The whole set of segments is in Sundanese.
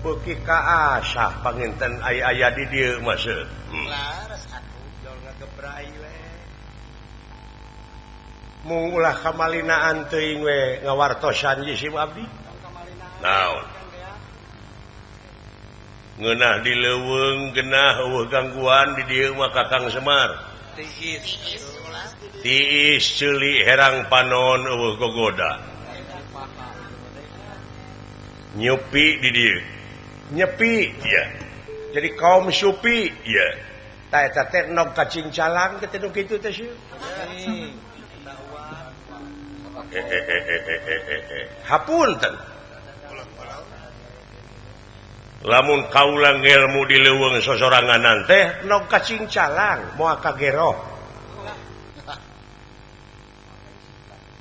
beuki ka asah panginten aya di dieu mah seuh. Laras atuh jol ngagebrai we. Mung ulah kamalinaan teuing we ngawartosan jisim abdi. Naon? Ngeunah di leuweung genah eueuh gangguan di dieu mah Kakang Semar. Tiis ceuli herang panon eueuh gogoda. Nyepi di dieu. Nyepi ya. Jadi kaum supi ya. Ta eta teh nog kacing calang teh nu kitu teh sieun. Hapunten. Lamun kaula ngelmu di leuweung sosoranganan teh nog kacing calang moal kagero.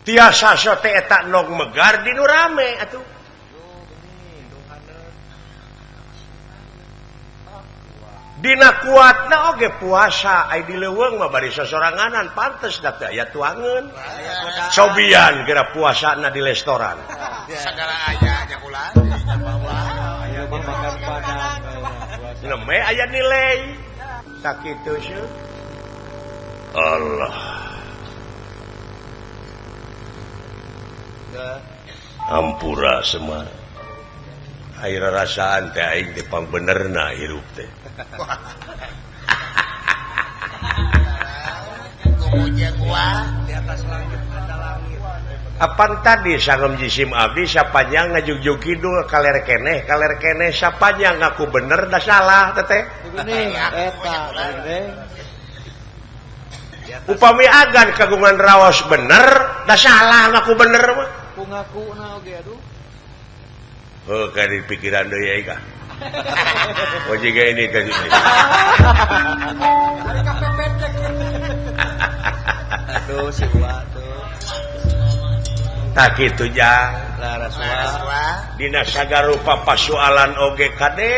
Tiasa sote eta nog megar di nu rame atuh. Dina kuatna oge puasa ai di leuweung mah bari sosoranganan pantes da teh aya tuangeun. Cobian geura puasana di restoran. Sagala aya nya ulah. Aya makan padang. Leme aya nilai. Sakitu sih. Allah. Ampura Semar. Air rasaan teh aing teh pangbenerna hirup teh. Gumunya gua di atas langit ada langit. Apan tadi sangem jisim abdi sapanjang ngajugjug kidul kaler keneh sapanjang ngaku bener da salah teteh. Begini eta gede. Upami agan kagungan raos bener da salah ngaku bener mah. Ku ngakuna oge aduh. Oh, kali pikiran deui ai ka. Oh, jiga ini tadi. Aduh si Wa tuh. Tak kitu jang. Laras Dina sagarupa pasualan oge kade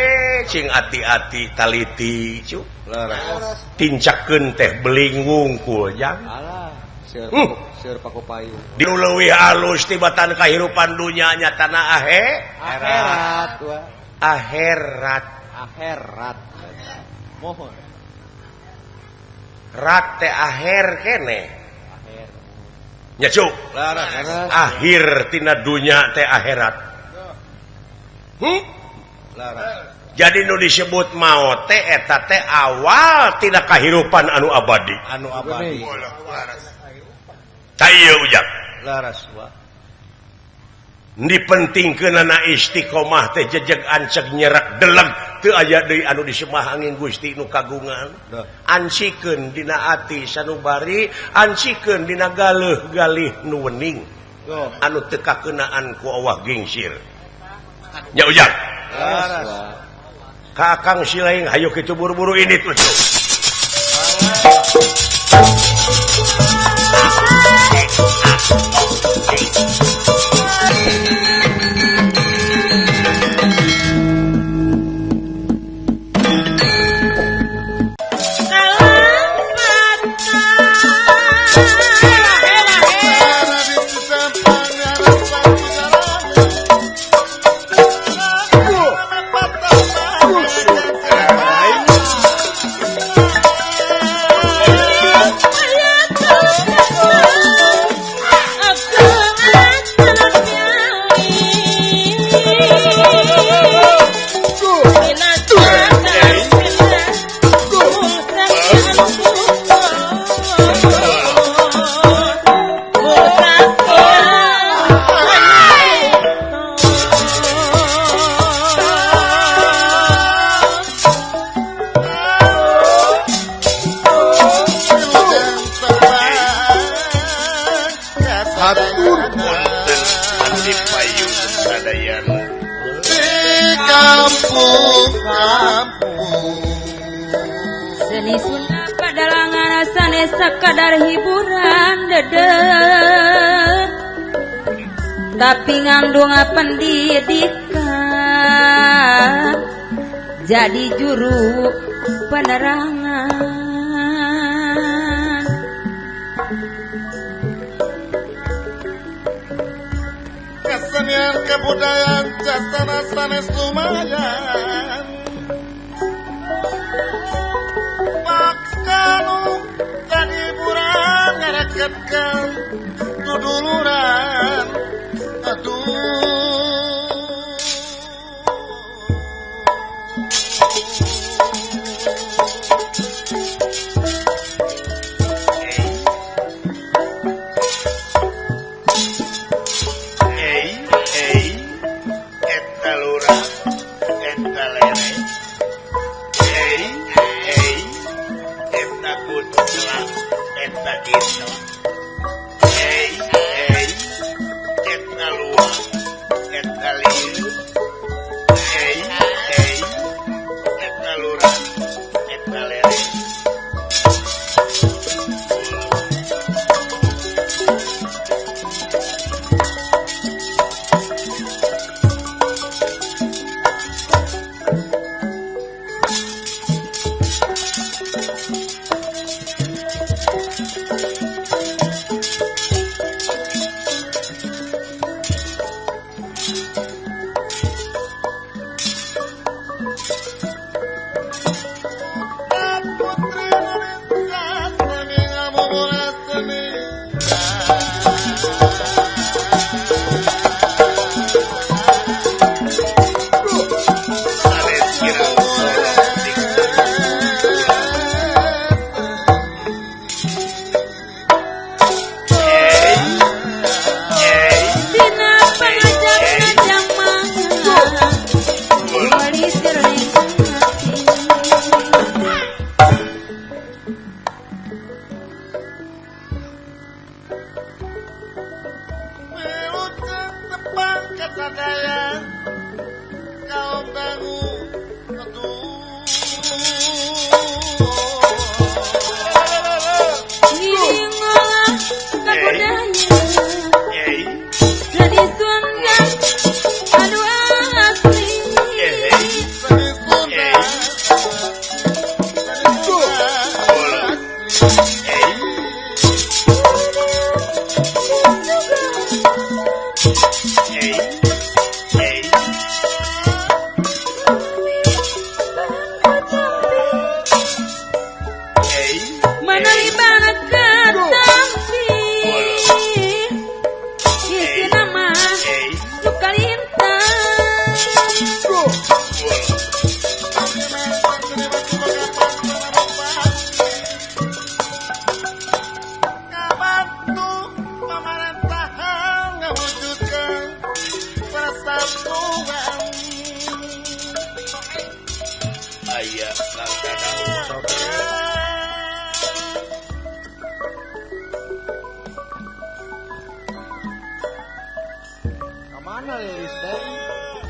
cing ati-ati taliti cu. Laras. Tincakeun teh beling wungkul jang. Alah, seur paku payu. Di leuwih alus tibatan kahirupan dunya nyatana Akhirat wa. akhirat. Mohon. Rat teh akhir kene. Akhir. Nya cu. Laras. Akhir tina dunya teh akhirat. Laras. Jadi nu disebut maot teh eta teh awal tina kahirupan anu abadi. Anu abadi. Ta ieu ujang. Laras wa. Dipentingkeunana istiqomah teh jejeg anceg nyerak deleg teu aya deui anu disemah angin Gusti nu kagungan. Ansikeun dina ati sanubari, ansikeun dina galeuh galih nu wening. Anu teu kakeunaan ku Allah gingsir. Nya ujang. Laras wa. Kakang Silaing hayu kitu buru-buru ini tuh. Seni Sunda padalangan sanes sakadar hiburan dedek, tapi ngandung pendidikan jadi juru penerangan. kesenian kebudayaan jasana sanes lumayan Pakanu dan hiburan ngaraketkan tuduluran aduh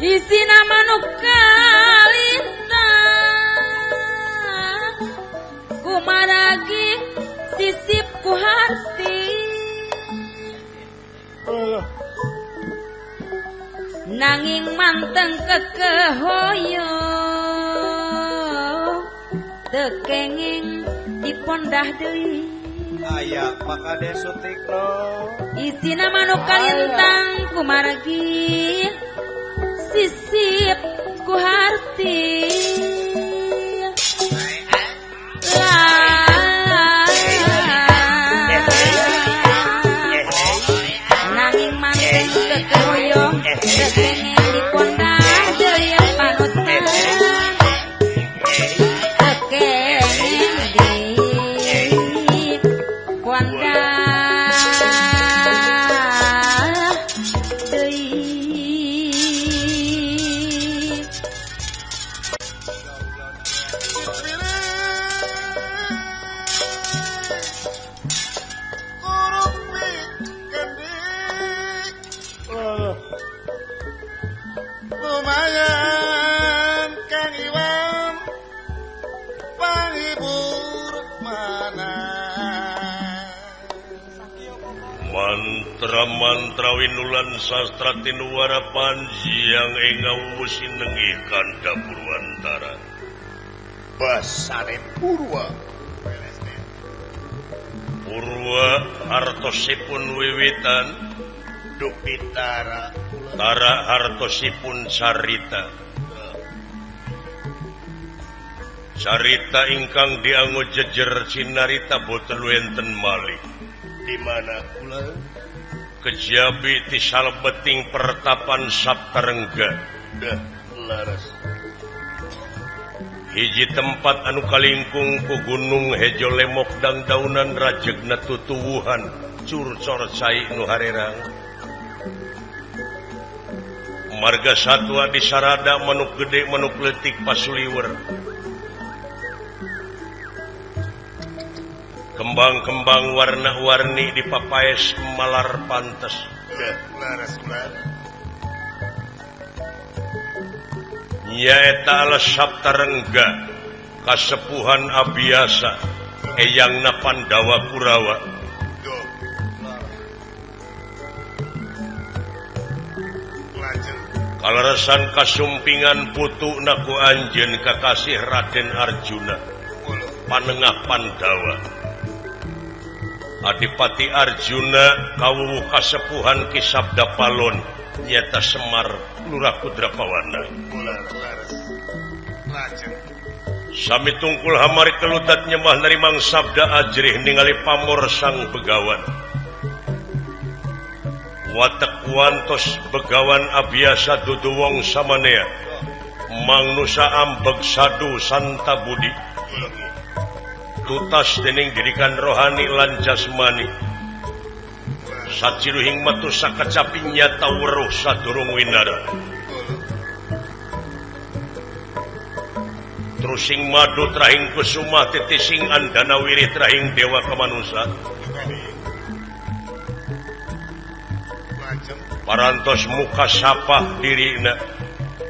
isi nama nu kalintang kumaragi sisip ku harti nanging manteng kekehoyo tekenging dipondah deui aya pakade sutikno isi nama nu kalintang kumaragi sisip ku harti nanging manteng kekehoyong tekenging dipondah deui panutan tekenging dipondah lumayan Kang Iwan panghibur mana mantra-mantra winulan sastra tinuara panjiang engau sinengi kanda purwantara basare purwa purwa hartosipun wiwitan dupitara tara hartosipun carita ingkang dianggo jejer sinarita boten wenten malih di mana kula kejabi ti salebeting pertapan Saptarengga dah laras hiji tempat anu kalingkung ku gunung hejo lemok dang daunan rajegna tutuwuhan curcor cai nu harerang marga satwa di sarada manuk gede manuk letik pasuliwer kembang-kembang warna-warni di papaes malar pantes dah laras nyaeta ala Saptarengga kasepuhan abiasa eyangna Pandawa Kurawa do lajeng kaleresan kasumpingan putu naku anjeun kakasih Raden Arjuna panengah Pandawa Adipati Arjuna kawuh kasepuhan Ki Sabda Palon nyata Semar Lurah Kudrapawana laras lajeng sami tungkul hamari kelutat nyembah narimang sabda ajrih ningali pamor sang begawan watek wantos begawan abiasa dudu wong samanea mangnusa ambeg sadu santa budi tutas dening didikan rohani lan jasmani saciruhing matu sakacapi nyata weruh sadurung winara terusing madu trahing kusuma titising andana wirih trahing dewa kemanusa lajeng parantos muka sapah dirina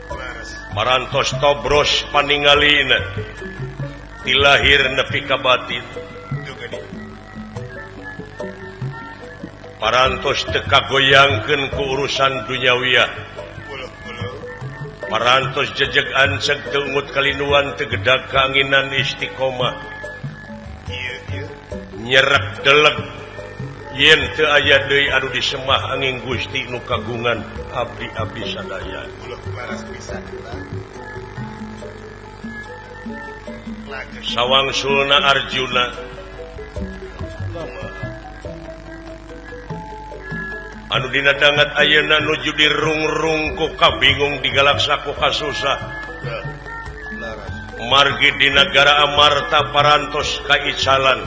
laras parantos tobros paningalina tilahir nepi ka batin juga di parantos teu kagoyangkeun ku urusan duniawiyah puluh parantos jejeg anceg teu ungut kalinuan teu gedag kaanginan istiqomah iya nyerek deleg yen teu aya deui anu disemah angin Gusti nu kagungan abdi-abdi sadaya puluh laras bisa lajeng sawangsulna Arjuna anu dina dangat ayeuna nuju dirungrung ku kabingung digalaksa ku kasusah dah laras margi di negara Amarta parantos kaicalan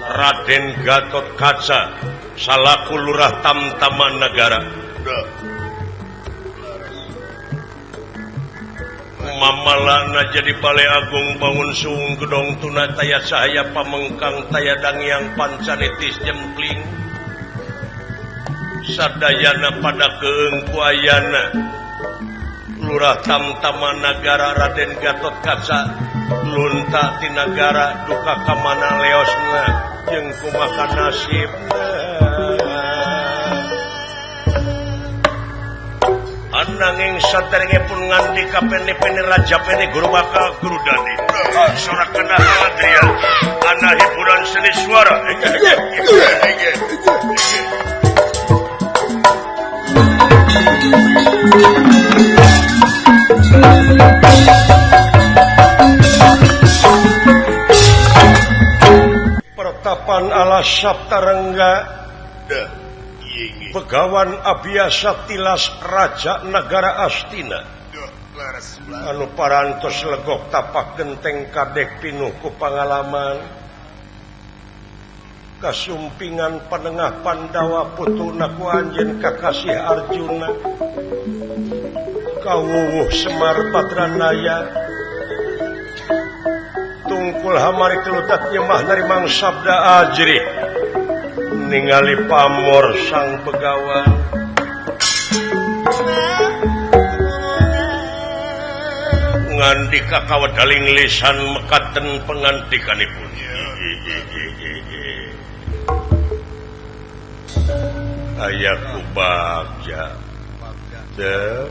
Raden Gatot Kaca salaku lurah tamtaman negara dah mamalana jadi balai agung bangun suung gedong tuna taya cahaya pamengkang taya dangyang pancanitis jempling sadayana pada keengkuayana lurah tamtama negara Raden Gatot Kaca lunta ti negara duka kamana leosna jeung kumaha nasibna ananging saderenge pun ngandika pene-pene raja pene guru bakal guru dani sorakeun Adrian ana hiburan seni suara pertapan ala Saptarengga dah iya begawan abiasa tilas raja negara Astina dah laras anu parantos legok tapak genteng kadek pinuh ku pangalaman kasumpingan panengah Pandawa putuna ku anjeun kakasih Arjuna kawuwuh Semar Badranaya tungkul hamari kelutat nyembah narimang sabda ajrih ningali pamor sang begawan ngandika kawedaling lisan mekaten pengantikanipun ayaku bagja teu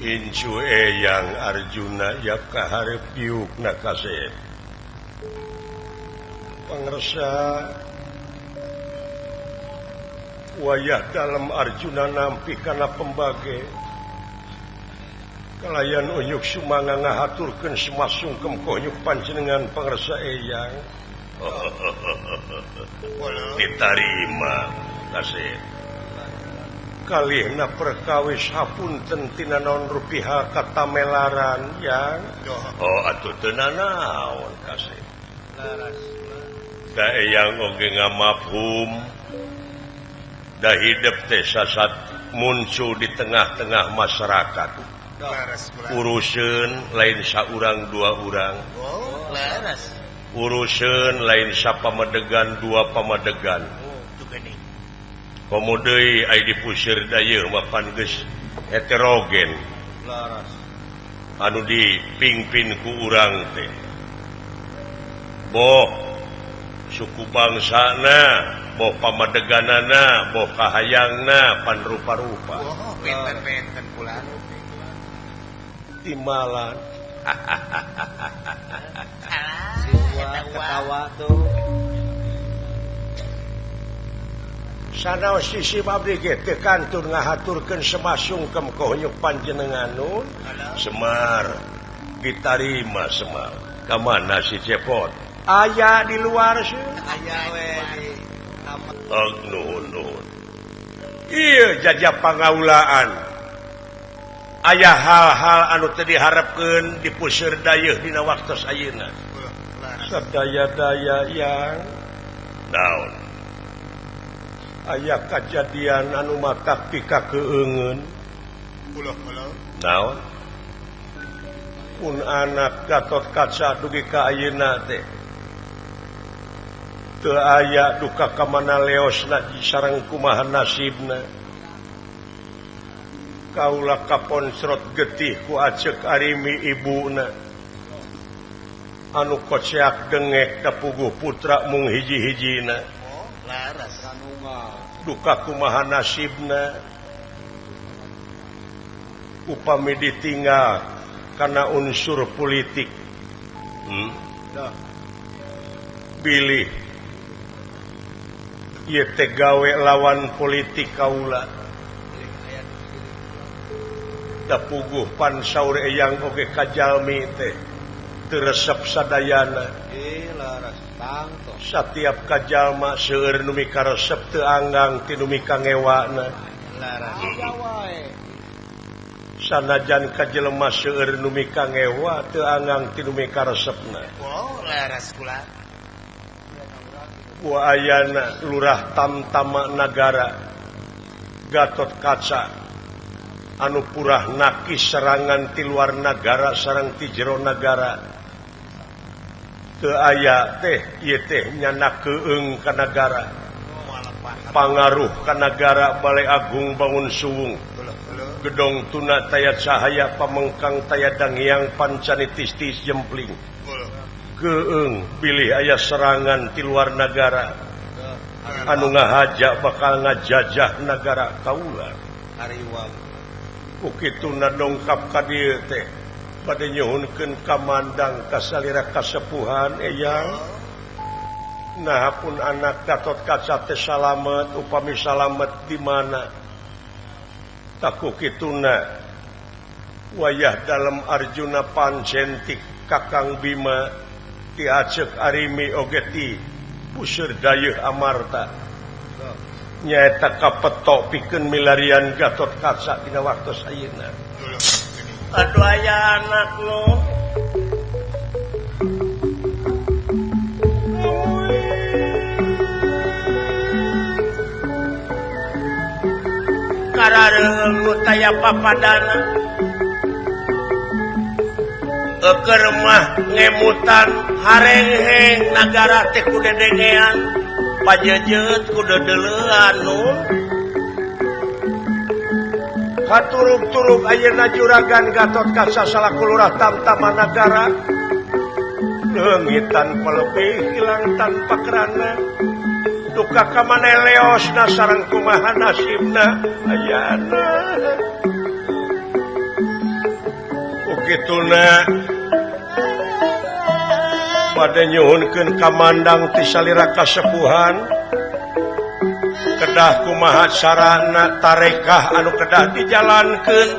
incu eyang Arjuna ya kaharep piukna kasep pangresa wayah dalam Arjuna nampi kana pembage kalayan uyuk sumanga ngahaturkeun semasungkem koyuk panjenengan pangresa eyang ditarima kasih kalihna perkawis hapunten tina naon rupiah katamelaran yang atuh teu nanaon kasih da eyang oge ngamafhum da hidup teh sasat muncul di tengah-tengah masyarakat urusan lain saurang dua urang urusan lain sapamadegan dua pamadegan komo deui aya di puseur dayeuh mapan geus heterogen anu dipingpin ku urang teh boh suku bangsana boh pamadeganana boh kahayangna pan rupa-rupa Benten pula timalan ketawa tuh sanaos sisi abdi ge teu kantun ngahaturkeun semasungkem kohonyuk panjenenganun Semar ditarima Semar ka mana si Cepot aya di luar sih aya we di nuhun ieu jajah pangaulaan aya hal-hal anu teu diharepkeun di puseur dayeuh dina waktos ayeuna sadaya-daya yang naon aya kajadian anu matak pika keungeun naon pun anak Gatot Kaca dugi ka ayeuna teh teu aya duka ka mana leosna sareng kumaha nasibna kaula kaponsrot getih ku aceuk arimi ibuna anu koceak dengek da puguh putra mung hiji-hijina duka kumaha nasibna upami ditinggal karena unsur politik pilih ieu teh gawe lawan politik kaula da puguh pan saur eyang oge kajalmi teh teu resep sadayana satiap kajalma seueur nu mikaresep teu anggang ti nu mikangewana sanajan kajelema seueur nu mikangewa teu anggang ti nu mikaresepna ku ayana lurah Tamtama Nagara Gatot Kaca anu purah nakis serangan ti luar nagara sareng ti jero nagara teu aya teh ieu teh nyana keung ka nagara pangaruh ka nagara Balai Agung Bangun Suwung gedong tuna taya cahaya pamengkang taya dangiang pancanitistis jempling keung pilih aya serangan ti luar nagara anu ngahaja bakal ngajajah nagara kaula ukituna dongkap ka dieu teh bade nyuhunkeun kamandang kasalira kasepuhan eyang nah pun anak Gatot Kaca teh salamet upami salamet di mana taku kituna wayah dalam Arjuna pancentik Kakang Bima ti aceuk arimi oge ti puseur dayeuh Amarta nyaeta kapetok pikeun milarian Gatot Kaca dina waktos ayeuna aduh aya anak lo karareung nu taya papadana keur mah ngemutan hareng-heng nagara teh ku dedengean pajejeut ku dedeleuan nu katurug-turug ayeuna juragan Gatot Kaca salaku lurah Tamtama Nagara leungitan palebih hilang tanpa kerana duka ka maneh leosna sareng kumaha nasibna ayana ukituna bade nyuhunkeun kamandang ti salira kasepuhan kedah kumaha sarana tarekah anu kedah dijalankeun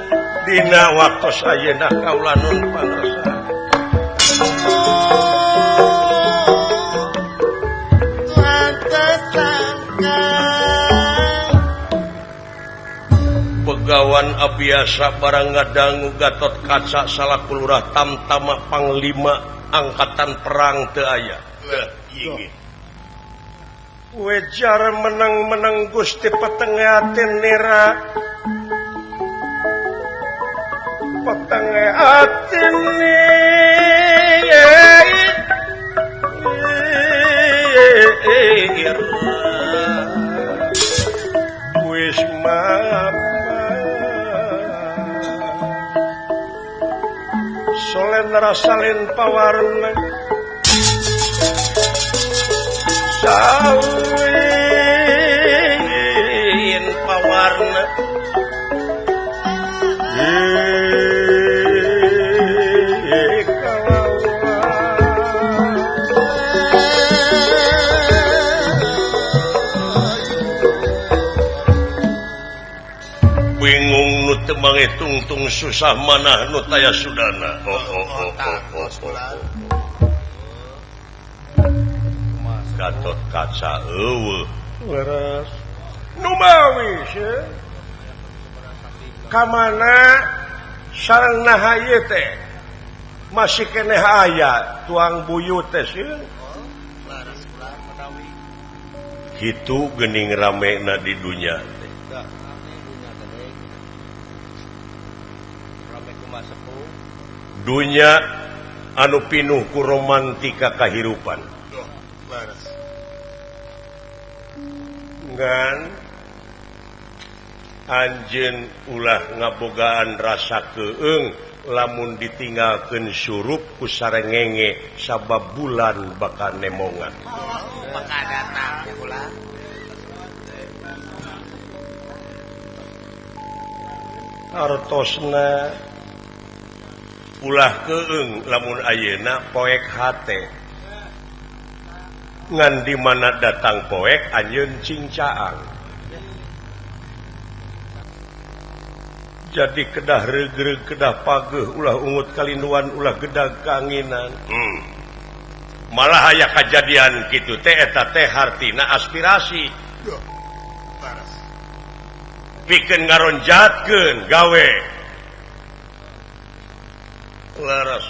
dina waktos ayeuna kaula nun pangresa Pegawan abiasa barang ngadangu Gatot Kaca salaku lurah Tamtama Panglima Angkatan Perang teu aya. Wejar menang-menang Gusti Petengatin nira Petengatin wis solen rasalin pawarna salin pawarna bingung nu teu mangitung-tung susah manah nu taya sudana. Gatot Kaca eueuh leres nu mawis ka mana sareng nahaye teh masih keneh aya tuang buyut teh kitu geuning ramena di dunya teh. Dunya anu pinuh ku romantika kahirupan ngan anjeun ulah ngabogaan rasa keung lamun ditinggalkeun surup ku sarengenge sabab bulan bakal nemongan bakal datang ya bulan artosna ulah keung lamun ayeuna poek hate ngan di mana datang poek anjeun cincaang jadi kedah regreg kedah pageuh ulah ungut kalinduan ulah gedag kaanginan malah aya kajadian kitu teh eta teh hartina aspirasi pikeun ngaronjatkeun gawe laras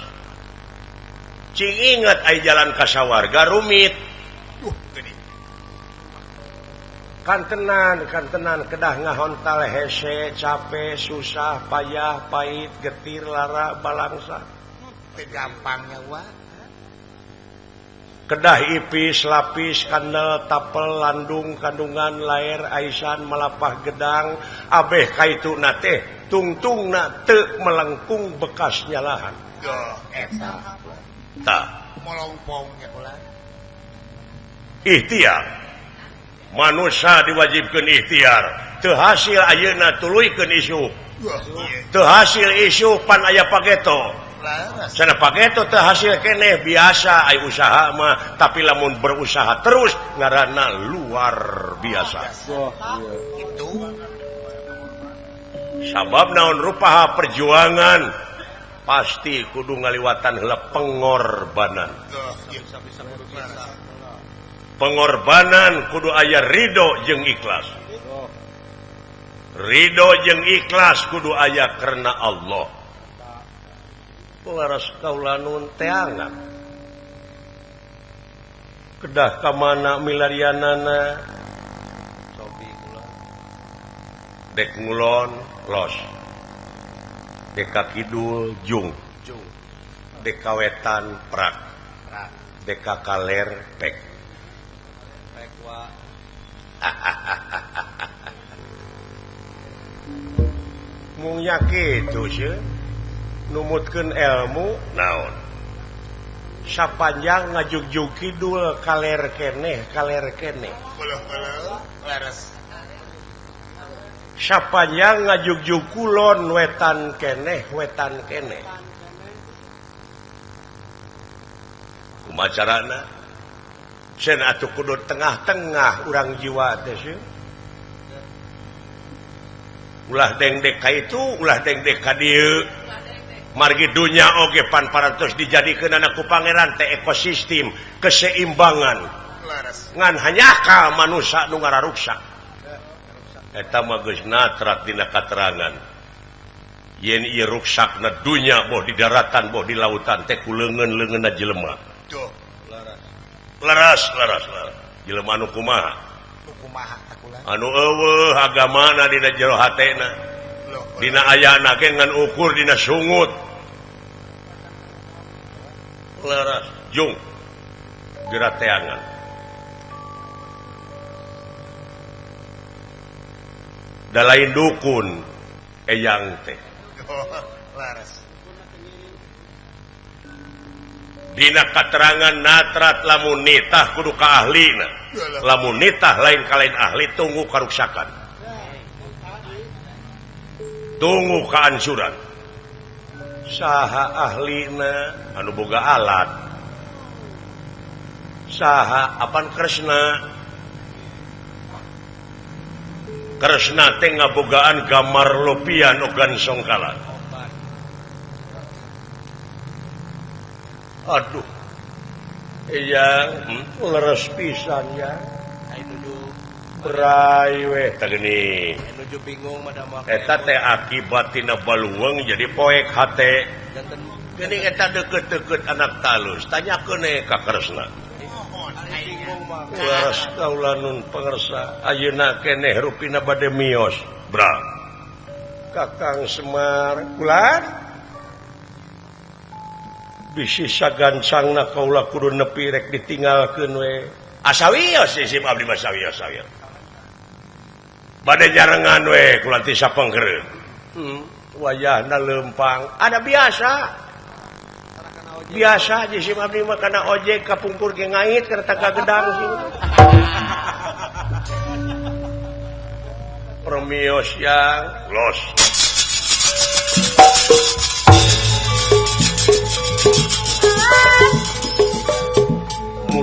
cing ingat ai jalan ka sawarga rumit kan tenan kedah ngahontal hese capek susah payah pahit getir lara balangsa gampangnya wa kedah ipis lapis kandel tapel landung kandungan lair aisan melapah gedang abeh kaituna teh tungtungna teu melengkung bekas nyalahan eta tah molongpongnya bulan ikhtiar manusia diwajibkan ikhtiar teu hasil ayeuna tuluykeun isu teu hasil isu pan aya pageto sana pageto teu hasil keneh biasa ai usaha mah tapi lamun berusaha terus ngaranna luar biasa itu sabab naon rupaha perjuangan pasti kudu ngaliwatan heula pengorbanan pengorbanan kudu aya ridho jeung ikhlas ridho jeung ikhlas kudu aya karena Allah laras kaula nun teangan kedah ka mana milarianana dek ngulon los dek ka kidul jung dek ka wetan prak dek ka kaler pek mung kitu sih numutkeun ilmu naon sapanjang ngajugjug kidul kaler keneh sapanjang ngajugjug kulon wetan keneh kumaha carana sen atuh kudu tengah-tengah urang jiwa teh ulah dengdek itu ulah dengdek margi dunya oge pan parantos dijadikan anakku pangeran teh ekosistem keseimbangan ngan hanya ka manusia nu ngararuksak eta mah geus natrat dina katerangan yen ieu ruksakna dunya boh di daratan boh di lautan teh ku leungeun-leungeunna jelema laras jelema anu kumaha anu eueuh agamana dina jero hatena dina ayana ge ngan ukur dina sungut laras jung gerateangan da lain dukun eyang teh dina katerangan natrat lamun nitah kudu ka ahlina lamun nitah lain kalain ahli tunggu karuksakan tunggu kehancuran saha ahlina anu boga alat saha apan Kresna teh ngabogaan gambar lopian ogan songkalan aduh iya leres pisan ya berai weh tageni eta teh akibat tina baluweung jadi poek hate geuning eta deukeut-deukeut anak talus tanyakeun ka Kresna leres kaula nun pangersa ayeuna keneh rupina bade mios bra Kakang Semar ular bisi sagancangna kaula kudu nepi rek ditinggalkeun we asawios isim abdi mah sawios bade jarengan we kulanti sapengkereun wayahna leumpang ada biasa isim abdi mah kana ojek kapungkur ge ngait kana taka gedang sih permios yang los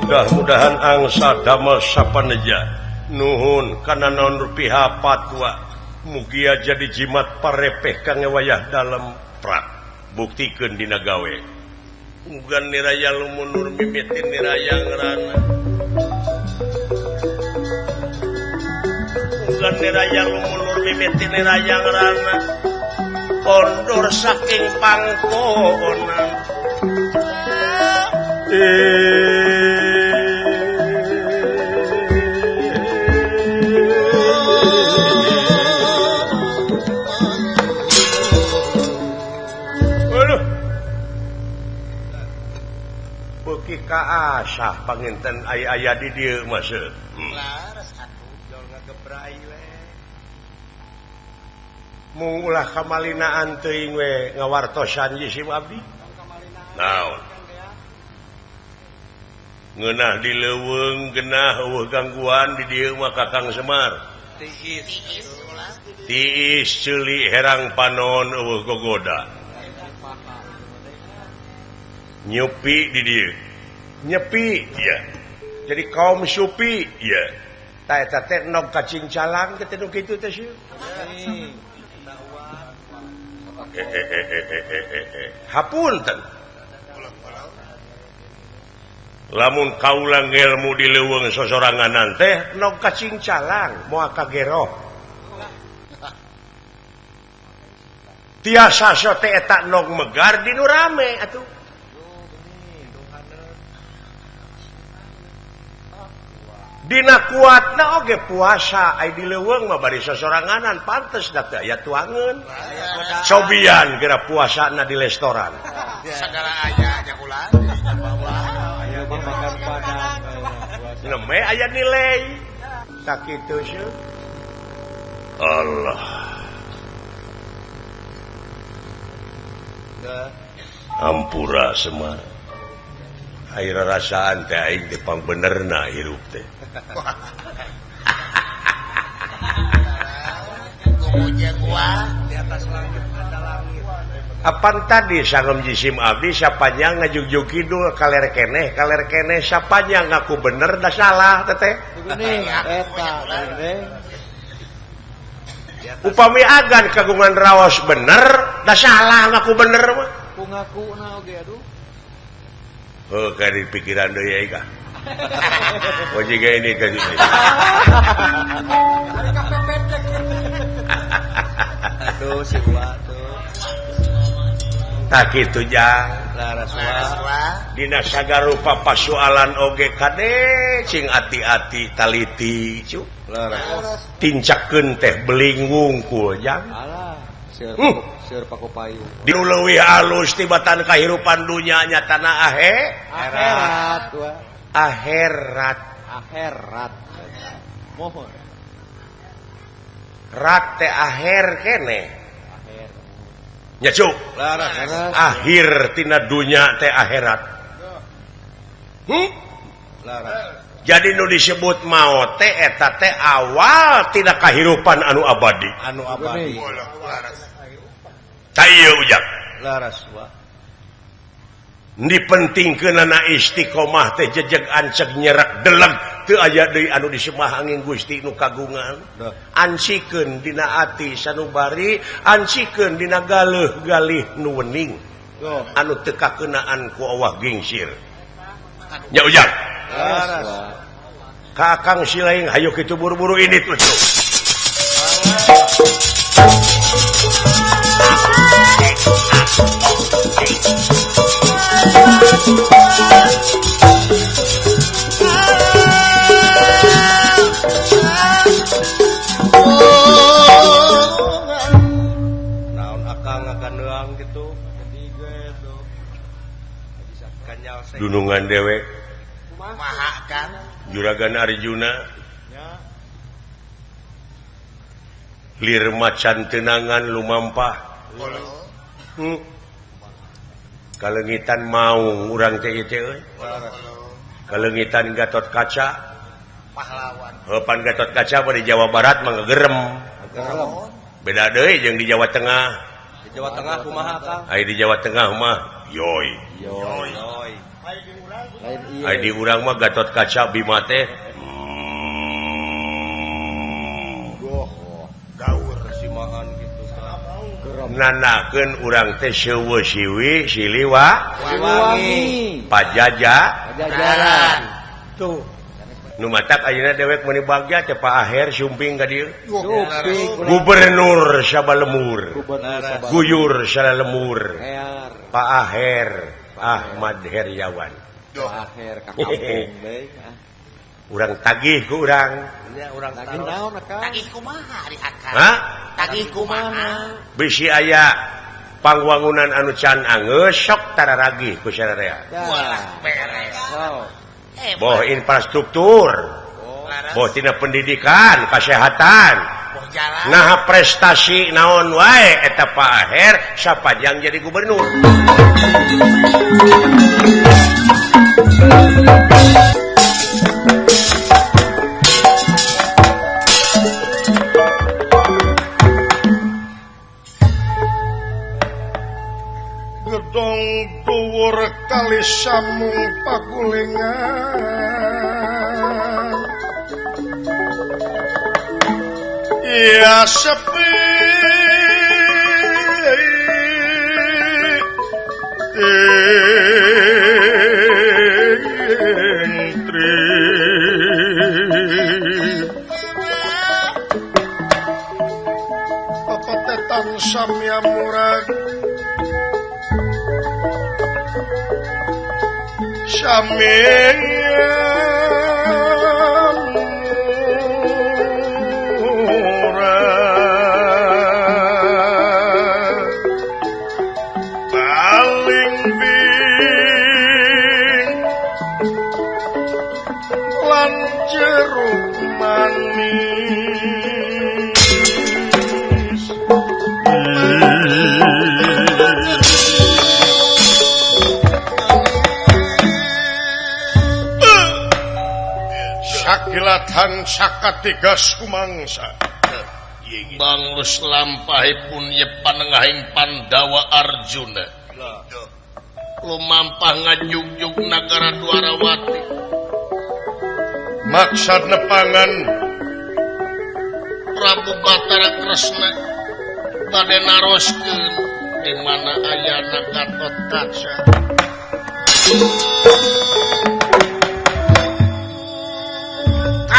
mudah-mudahan angsa damel sapaneja nuhun kana naon rupiah patwa mugia jadi jimat parepeh kang wayah dalem prak buktikeun dina gawe mugan niraya lumunur mimitin niraya ngerana mugan niraya lumunur mimitin niraya ngerana kondor saking pangkonan beuki kaasah panginten aya di dieu mah seuh laras atuh jol ngagebrai we mung ulah kamalinaan teuing we ngawartosan jisim abdi naon ngeunah di leuweung genah eueuh gangguan di dieu mah Kakang Semar tiis ceuli herang panon eueuh gogoda nyupi di dieu nyepi ya jadi kaum supi ya ta eta teh nog kacing calang teh nu kitu teh sieun hapunten lamun kaula ngelmu di leuweung sosoranganan teh nog kacing calang moal kageroh tiasa sote eta nog megar di nu rame atuh dina kuatna oge puasa ai di leuweung mah bari sosoranganan pantes da teh aya tuangeun sobian geura puasana di restoran Sagala aya nya ulah. aya makan padang neme aya nilai sakitu seuh Allah ampura Semar air rasaan teh aing teh pangbenerna hirup teh Kumunya gua di atas langit ada langit apan tadi sangem jisim abdi sapanya ngajugjug kidul kaler keneh sapanya ngaku bener da salah teteh geuning eta geuning di upami agan kagungan raos bener dah salah ngaku bener mah ngaku oge aduh di pikiran deui ya Ika oh jiga ini kan ini aduh si Wa tuh tak kitu jang laras Wa dina sagarupa pasualan oge kade cing ati-ati taliti cu laras tincakeun teh belingung ku jang alah seur pakopayu di leuwih alus tibatan kahirupan dunya nya tanah akhirat wa akhirat mohon rat teh akhir kene akhir nya cuk laras akhir tina dunya teh akhirat laras jadi nu disebut maut teh eta teh awal tina kahirupan anu abadi tah ieu ujang laras Wa dipentingkeunana istiqomah teh jejeg anceg nyerak deleg teu aya deui anu disemahangin Gusti nu kagungan ansikeun dina ati sanubari ansikeun dina galih-galih nu wening anu teu kakeunaan ku awah gingsir nya ujang laras ka Kang Silaing hayu kitu buru-buru ini tuh naon akang akan deang gitu ketiga itu kanyal sek dunungan dewek Maha kan Juragan Arjuna nya lir macan tenangan lumampah kalengitan mau urang teh ieu teh kalengitan Gatot Kaca pahlawan pan Gatot Kaca di Jawa Barat mah ngegerem beda deui jeung di Jawa Tengah di Jawa Tengah kumaha Kang ai di Jawa Tengah mah yoi yoi lain iya ai di urang mah Gatot Kaca Bima teh gaur simahan gitu Kang nanakeun urang teh seueuh siwi siliwa wangi pajajaran tuh nu matak ayeuna dewek meuni bagja teh Pak Aher sumping ka dieu Suping Gubernur Sabalemur gubernur Guyur Sabalemur Aher Pak Aher Ahmad Heriawan akhir ka kampung deui urang tagih ku urang nya urang lagi naon Kang tagih kumaha ari akang ha tagih kumaha bisi aya pangwangunan anu can angeus sok tararagih ku sararea walah beres boh infrastruktur boh tina pendidikan kesehatan boh jalan nah prestasi naon wae eta Pak Aher sapajang jadi gubernur gedong dhuwur kali samung pagulingan ya sepi papatetan samya murag paling bing lan jeruk manis sakilatan sakatigas kumangsa banglus lampahipun ye panengahing Pandawa Arjuna lumampah ngajugjug nagara Dwarawati maksad nepangan Prabu Batara Kresna bade naroskeun di mana ayana Gatot Kaca.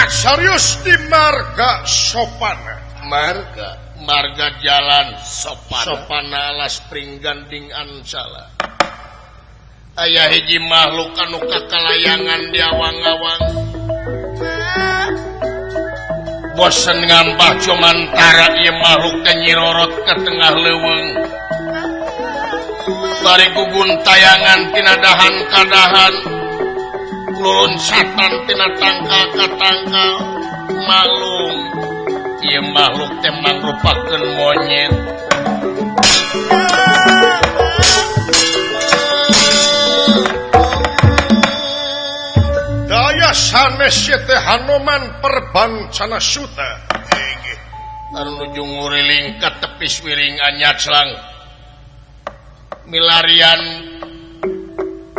Serius di marga sopana. Marga jalan sopana alas pringganding ansala. Aya hiji makhluk anu kakalayangan di awang-awang. Bosen ngambah cumantara ieu makhluk teh nyirorot ke tengah leuweung. Bari gugun tayangan tina dahan ka dahan. Lulun satan tina tangkal ka tangkal. Malum ieu makhluk teh mangrupakeun monyet. Daya sanes teh Hanoman Perbancana Suta. Anu nuju nguriling ka tepis wiring anyaclang. Milarian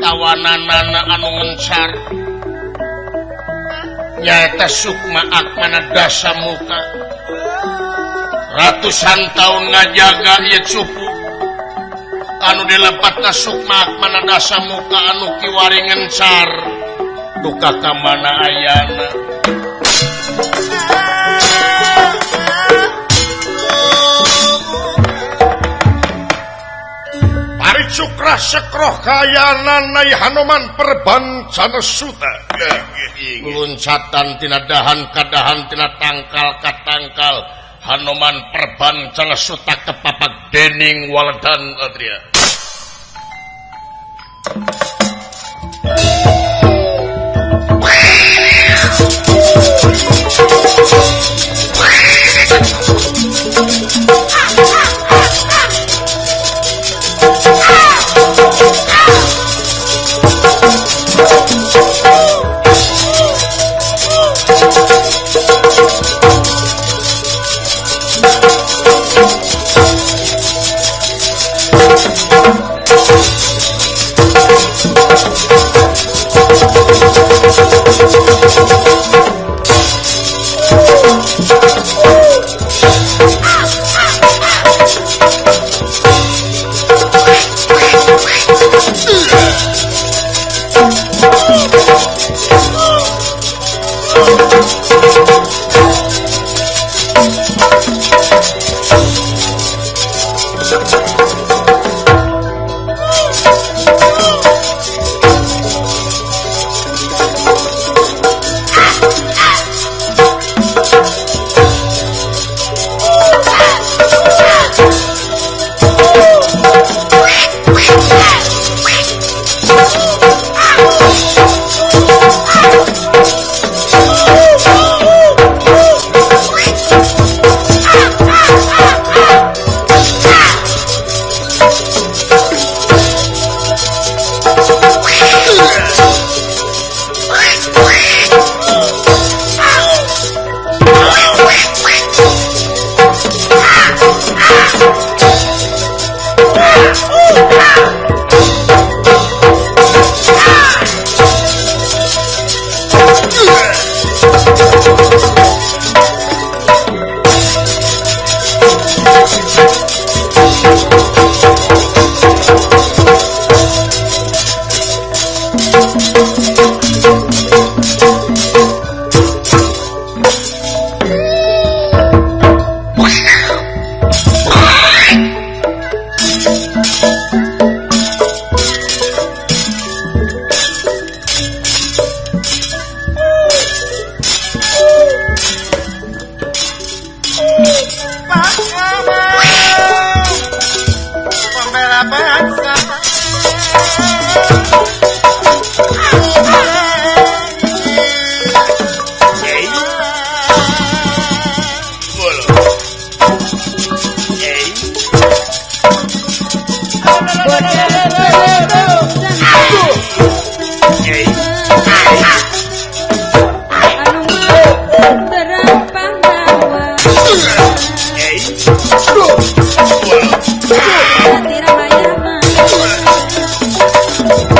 kawananana anu ngencar. Nyaeta Sukma Akmana Dasamuka. Ratusan tahun ngajaga ieu cupu. Anu dilepatna Sukma Akmana Dasamuka anu kiwari ngencar. Duka ka mana ayana. Paricukra sekroh kayanan nai Hanoman Perbancana Suta. Luncatan tina dahan ka dahan tina tangkal ka tangkal. Hanoman Perbancana Suta kepapag dening waledan Adria.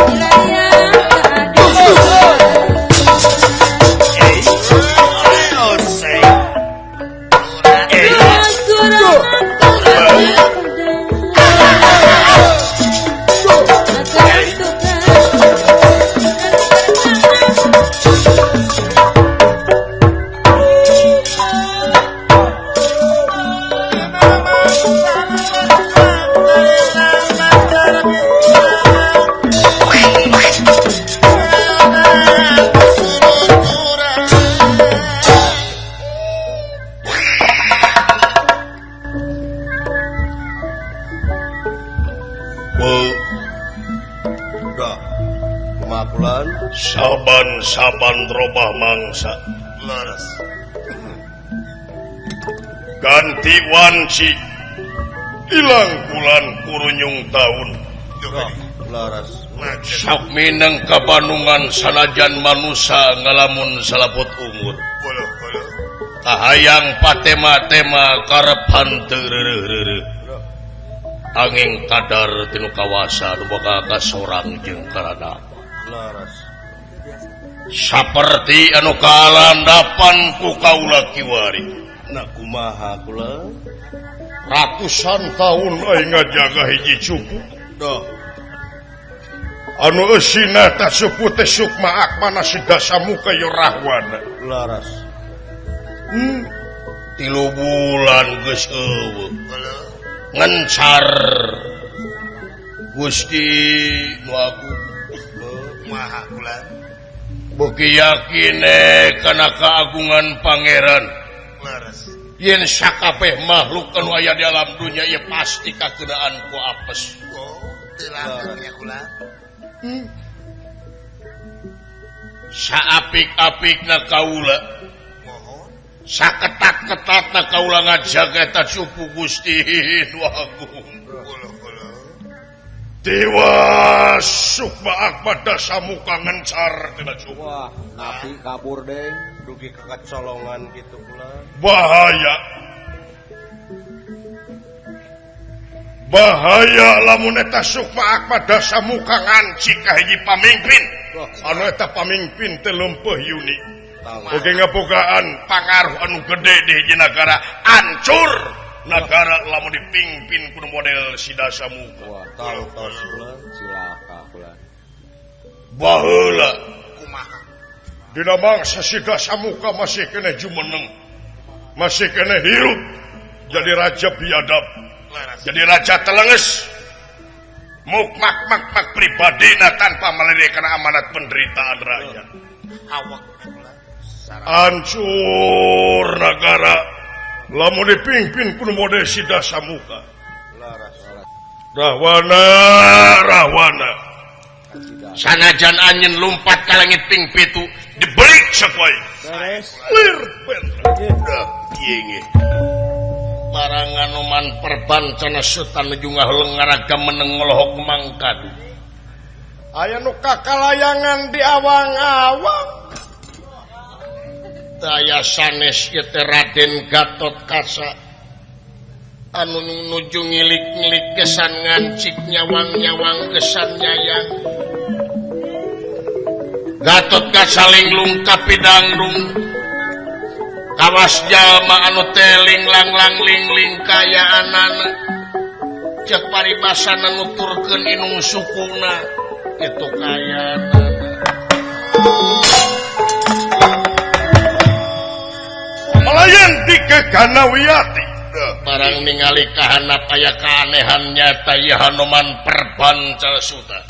Tira Udah. Kumakulan. Saban-saban robah mangsa. Laras. Ganti wanci. Ilang bulan kurunyung tahun. Laras. Sok mineng kabanungan sanajan manusia ngalamun salaput umur. Tahayang patema-tema karepan teu angin kadar tinu kawasa nu boga kasorang jeung karana. Laras. Saperti anu kalandapan ku kaula kiwari. Na kumaha kula? Ratusan tahun aing ngajaga hiji cupu. Dah. Anu eusina teh supu teh sukma akmana sidasamuka yo rahwana. Laras. 3 bulan geus eueuh. Ngencar Gusti nu agung Maha kula. beuki yakin kana kaagungan pangeran. Laras. Yen sakabeh makhluk anu aya di alam dunya ieu pasti kakeunaan ku apes. Oh, teu langgeng ya kula. Saapik-apikna kaula, Mohon. saketat-ketatna kaula ngajaga eta cupu Gusti nu agung. Kula. Dewa sukma akmad dasamuka ngencar tina cupu. Wah, nabi kabur deng. Dugi kekecolongan gitu kula. Bahaya lamun eta sukma akmad dasamuka nganci ka hiji pamimpin. Anu eta pamimpin teh leumpeuh yuni. Oge ngabogaan pangaruh anu gede di hiji nagara, hancur nagara lamun dipimpin ku model si dasamuka. Wah, tahu kula. Cilaka kula. Baheula Kumaha. dina mangsa si dasamuka masih kena jumeneng, masih kena hirup jadi raja biadab, Laras. jadi raja telenges, mukmak pribadina tanpa melirikan amanat penderitaan rakyat. Awak kula. Hancur negara lamun dipimpin ku model si dasamuka. Laras. Rahwana sanajan anjeun lumpat ka langit ping pitu diberik sapoe. Beres. Lir ben. Dah ieu ge. Parangan oman perbancana setan nuju ngaheulengaraga meneng ngolohok mangkat. Aya nu kakalayangan di awang-awang. Daya sanes ieu teh Raden Gatotkaca anu nuju ngilik-ngilik gesan ngancik nyawang-nyawang gesan nyayang. Gatotkaca linglung kapidangdung kawas jalma anu teh linglang lingling kayaanana cek paribasana nuturkeun inung sukuna itu kayaanana. Malayan di keganawiyati barang ningali kahanap aya keanehan nyata ieu Hanuman Perbancal Suta.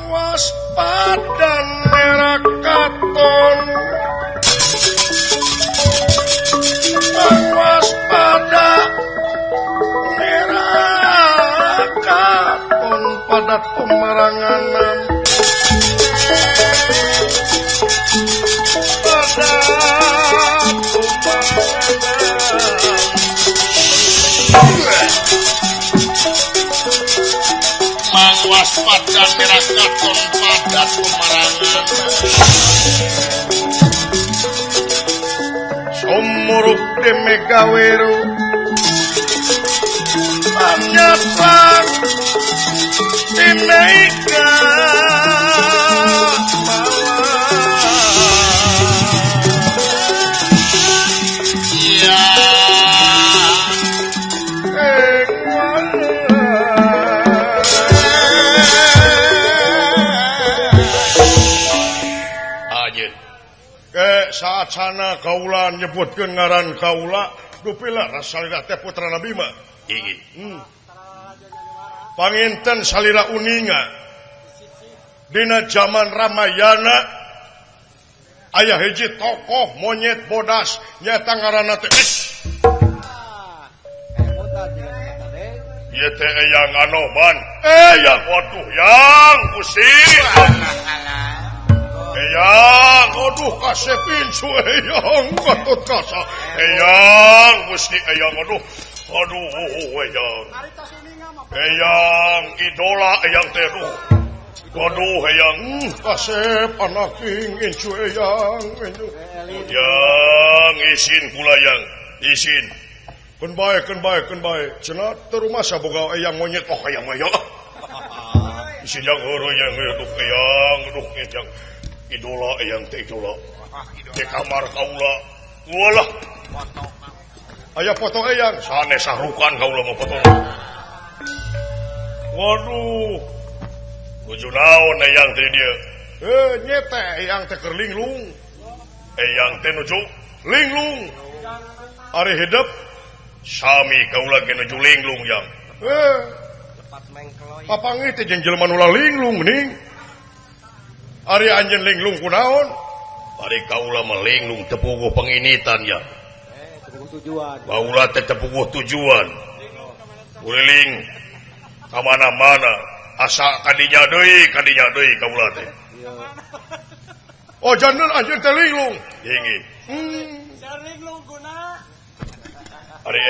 Waspadan merah katon, waspada merah katon pada pemaranganan. Waspada merah katon pada pemarangan. Somuruk demegaweru panyapang dimega ya saat sana kaula nyebutkeun ngaran kaula dupila rasalira teh putra Nabi mah ingi panginten salira uninga dina zaman Ramayana aya hiji tokoh monyet bodas nyata ngaranna teh ieu teh Eyang Anoban. Eyang waduh yang pusing. Eyang aduh kasepin su Eyang gatut kasa. Eyang Gusti Eyang aduh Eyang. Eyang idola Eyang teh aduh. Waduh Eyang kasep anak ingin su Eyang. Yang isin kula yang isin. Keun bae cenah teu rumasa boga Eyang monyet Eyang Eyang. Isin yang heureuy yang aduh Eyang idola Eyang teh idola. Di kamar kaula. Walah. Aya foto Eyang sanes sarukan kaula mah foto. Waduh. Nuju naon Eyang teh dia? Nyete Eyang teh keur linglung. Eyang teh nuju linglung. Ari hidup sami kaula ge nuju linglung yang. Papangih teh jeung jelema nu linglung ning. Ari anjeun linglung kunaon? Ari kaula mah linglung teu puguh panginitan ya. Baula teh teu puguh tujuan. Uliling ka mana-mana asa kadinya deui kaula teh. Oh janten anjeun teh linglung. Hingi. Linglung guna. Ari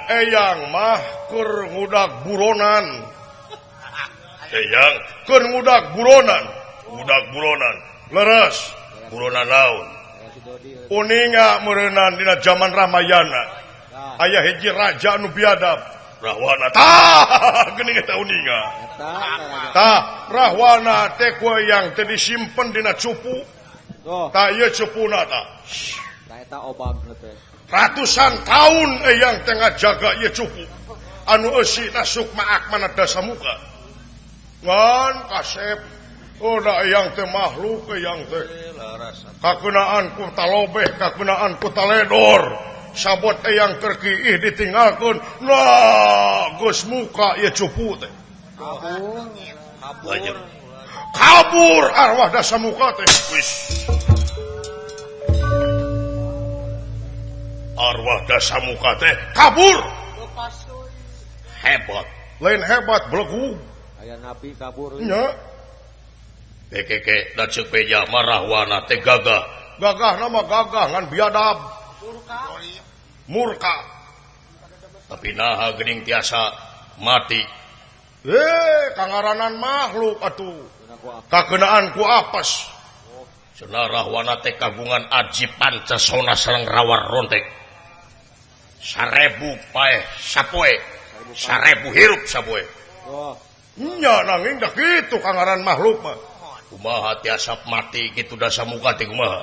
Eyang mah keur ngudag buronan. Eyang keur ngudag buronan. Leres buronan naon? Uninga meureunnan dina zaman Ramayana. Aya hiji raja anu biadab. Rahwana tah geuning eta uninga. Tah Rahwana teh ku Eyang teh disimpen dina cupu. Tah ieu cupuna tah. Eta obagna teh. Ratusan tahun Eyang teh ngajaga ieu cupu. Anu eusi nasuk maak mana Dasamuka. Ngan kasep da Eyang teh makhluk Eyang teh. Kakeunaan ku talobeh, kakeunaan ku taledor. Sabot Eyang keur kiih ditinggalkeun. Nah, geus muka ieu cupu teh. Kabur arwah Dasamuka teh. Wis. Arwah Dasamuka teh kabur. Hebat. Lain hebat belegu. Aya nabi kabur. Nya. Keke da ceuk beja Rahwana teh gagah. Gagah nama gagah ngan biadab. Murka. Tapi naha geuning tiasa mati. Kangaranan makhluk atuh. Kakeunaan ku apes. Cenah Rahwana teh kagungan aji pancasona sareng rawar rontek. 1000 paeh sapoe. 1000 hirup sapoe. Nya nanging da kitu kangaran makhluk mah. Kumaha tiasa mati kitu Dasamuka teh kumaha?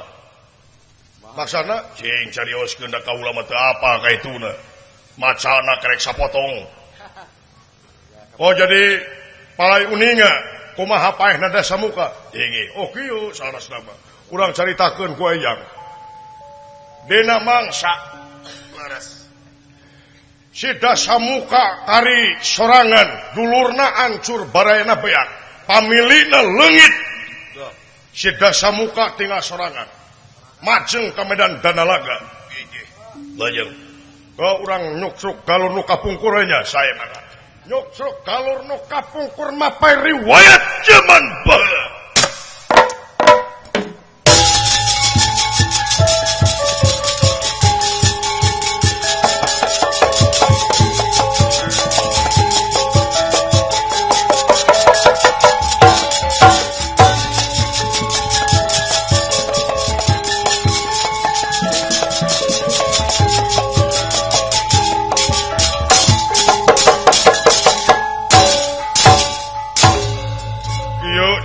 Maksana cing carioskeun da kaula mah teu apa kaituna. Macana kerek sapotong. Oh jadi palai uninga kumaha paehna Dasamuka? Ingi. Oh kieu salasna mah. Urang caritakeun ku Eyang. Dina mangsa si Dasamuka kari sorangan dulurna ancur barayana beak pamilina leungit. Si Dasamuka tinggal sorangan majeng ke medan Danalaga. Lajeng kau urang nyuksuk galur nu kapungkurnya saya maka nyuksuk galur nu kapungkur mapai riwayat zaman baheula.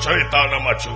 Cerita nama cu.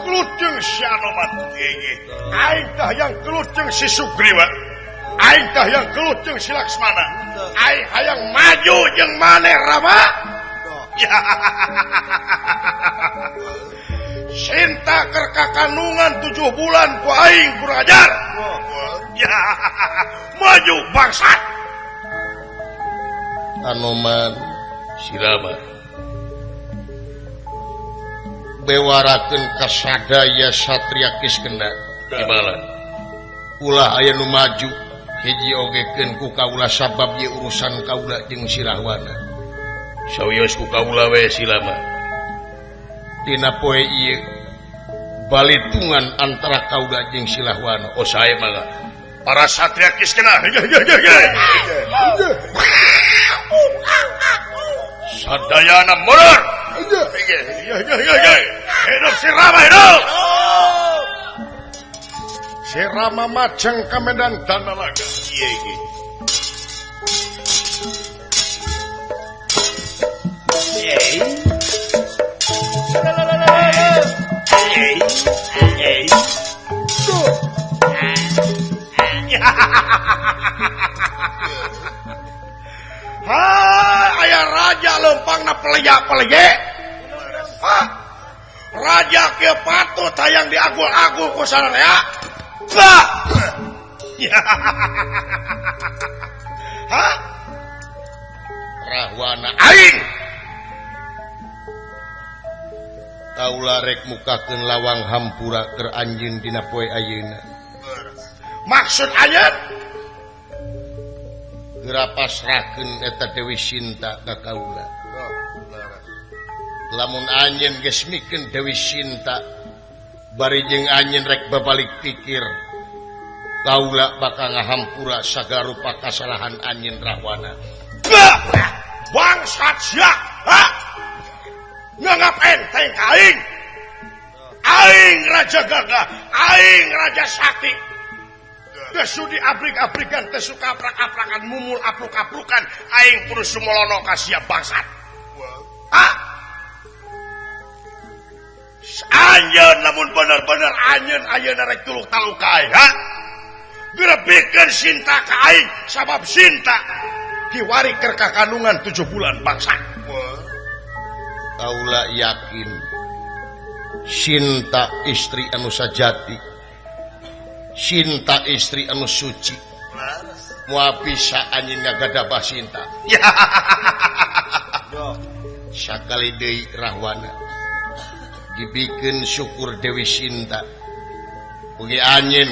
gelut jeung si Anoman. Aing tah hayang gelut jeung si Sugriwa. Aing tah hayang gelut jeung si Laksmana. Aing hayang maju jeung maneh Rama. Ya. Sinta keur kakanungan 7 bulan ku aing kurang ajar. Ya. Maju bangsat. Anoman Sirama bewarakeun kasadaya satria Kiskenda imbalan ulah aya nu maju hiji ogekeun ku kaula sabab ieu urusan kaula jeung Sirahwana sawios ku kaula we Silama dina poe ieu balitungan antara kaula jeung Sirahwana oh sae mangga para satria Kiskenda sadayana mundur hidup si Rama hidup si Rama majeng ka medan Danalaga aya raja lempangna pelege raja kieu patut hayang diagul-agul ku sararea bah Rahwana aing kaula rek mukakeun lawang hampura keur anjeun dina poe ayeuna maksud anjeun geura pasrahkeun eta Dewi Sinta ka kaula lamun anjeun geus mikeun Dewi Sinta bari jeung anjeun rek babalik pikir kaula bakal ngahampura sagala rupa kasalahan anjeun Rahwana bangsat sia nganggap enteng ka aing raja gagah aing raja sakti tesu diabrik-abrikan tesu kaprak-aprakan mumul apluk-aplukan aing kudu sumolono ka sia bangsat anjeun lamun bener-bener anjeun ayeuna rek tuluk taluk ka aing gerebikeun Sinta ka aing sabab Sinta kiwari keur kakandungan 7 bulan bangsat kaula yakin Sinta istri anu sajati Sinta istri anu suci moal bisa anjeun ngagadabah Sinta sakali deui Rahwana dibikeun syukur Dewi Sinta ugi anjeun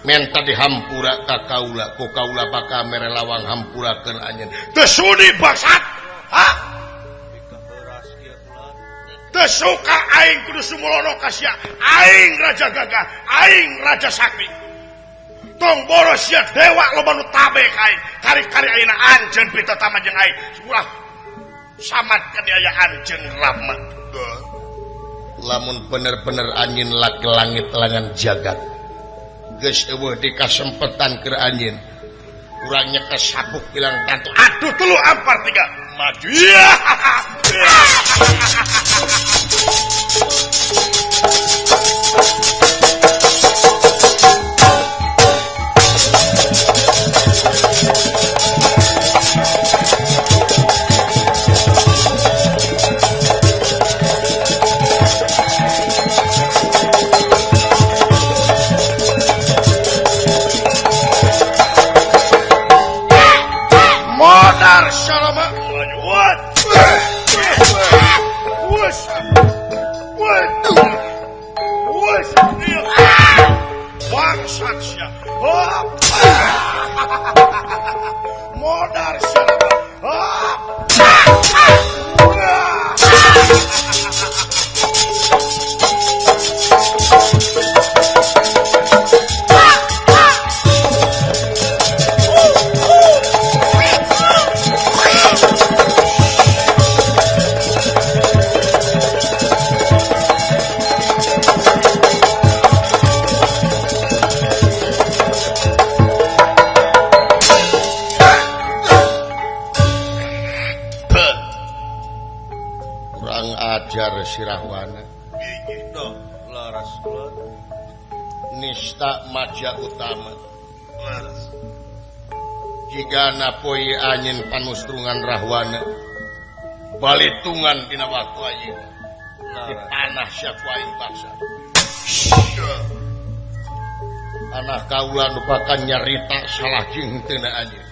menta dihampura ka kaula ku kaula bakal mere lawang hampurakeun anjeun teu sudi bangsat teu suka aing kudu sumolono ka sia aing raja gagah aing raja sakti tong boros sia dewa loba nu tabe ka aing kari-kari ayeuna anjeun pitatama jeung aing ulah samatkeun aya anjeun Rama lamun bener-bener anjeun laki langit langan jagat geus eueuh dikasempetan keur anjeun urang nyekes sabuk bilang tantu aduh 3 4 3 maju modar salama majuan wes bangsat sia modar salama Rahwana laras kula nista maja utama jika napoi angin panustrungan rahwana balitungan dina waktu ayeuna di panah syaku aing baksa anak kaula nu bakal nyarita salahking teu na anjeun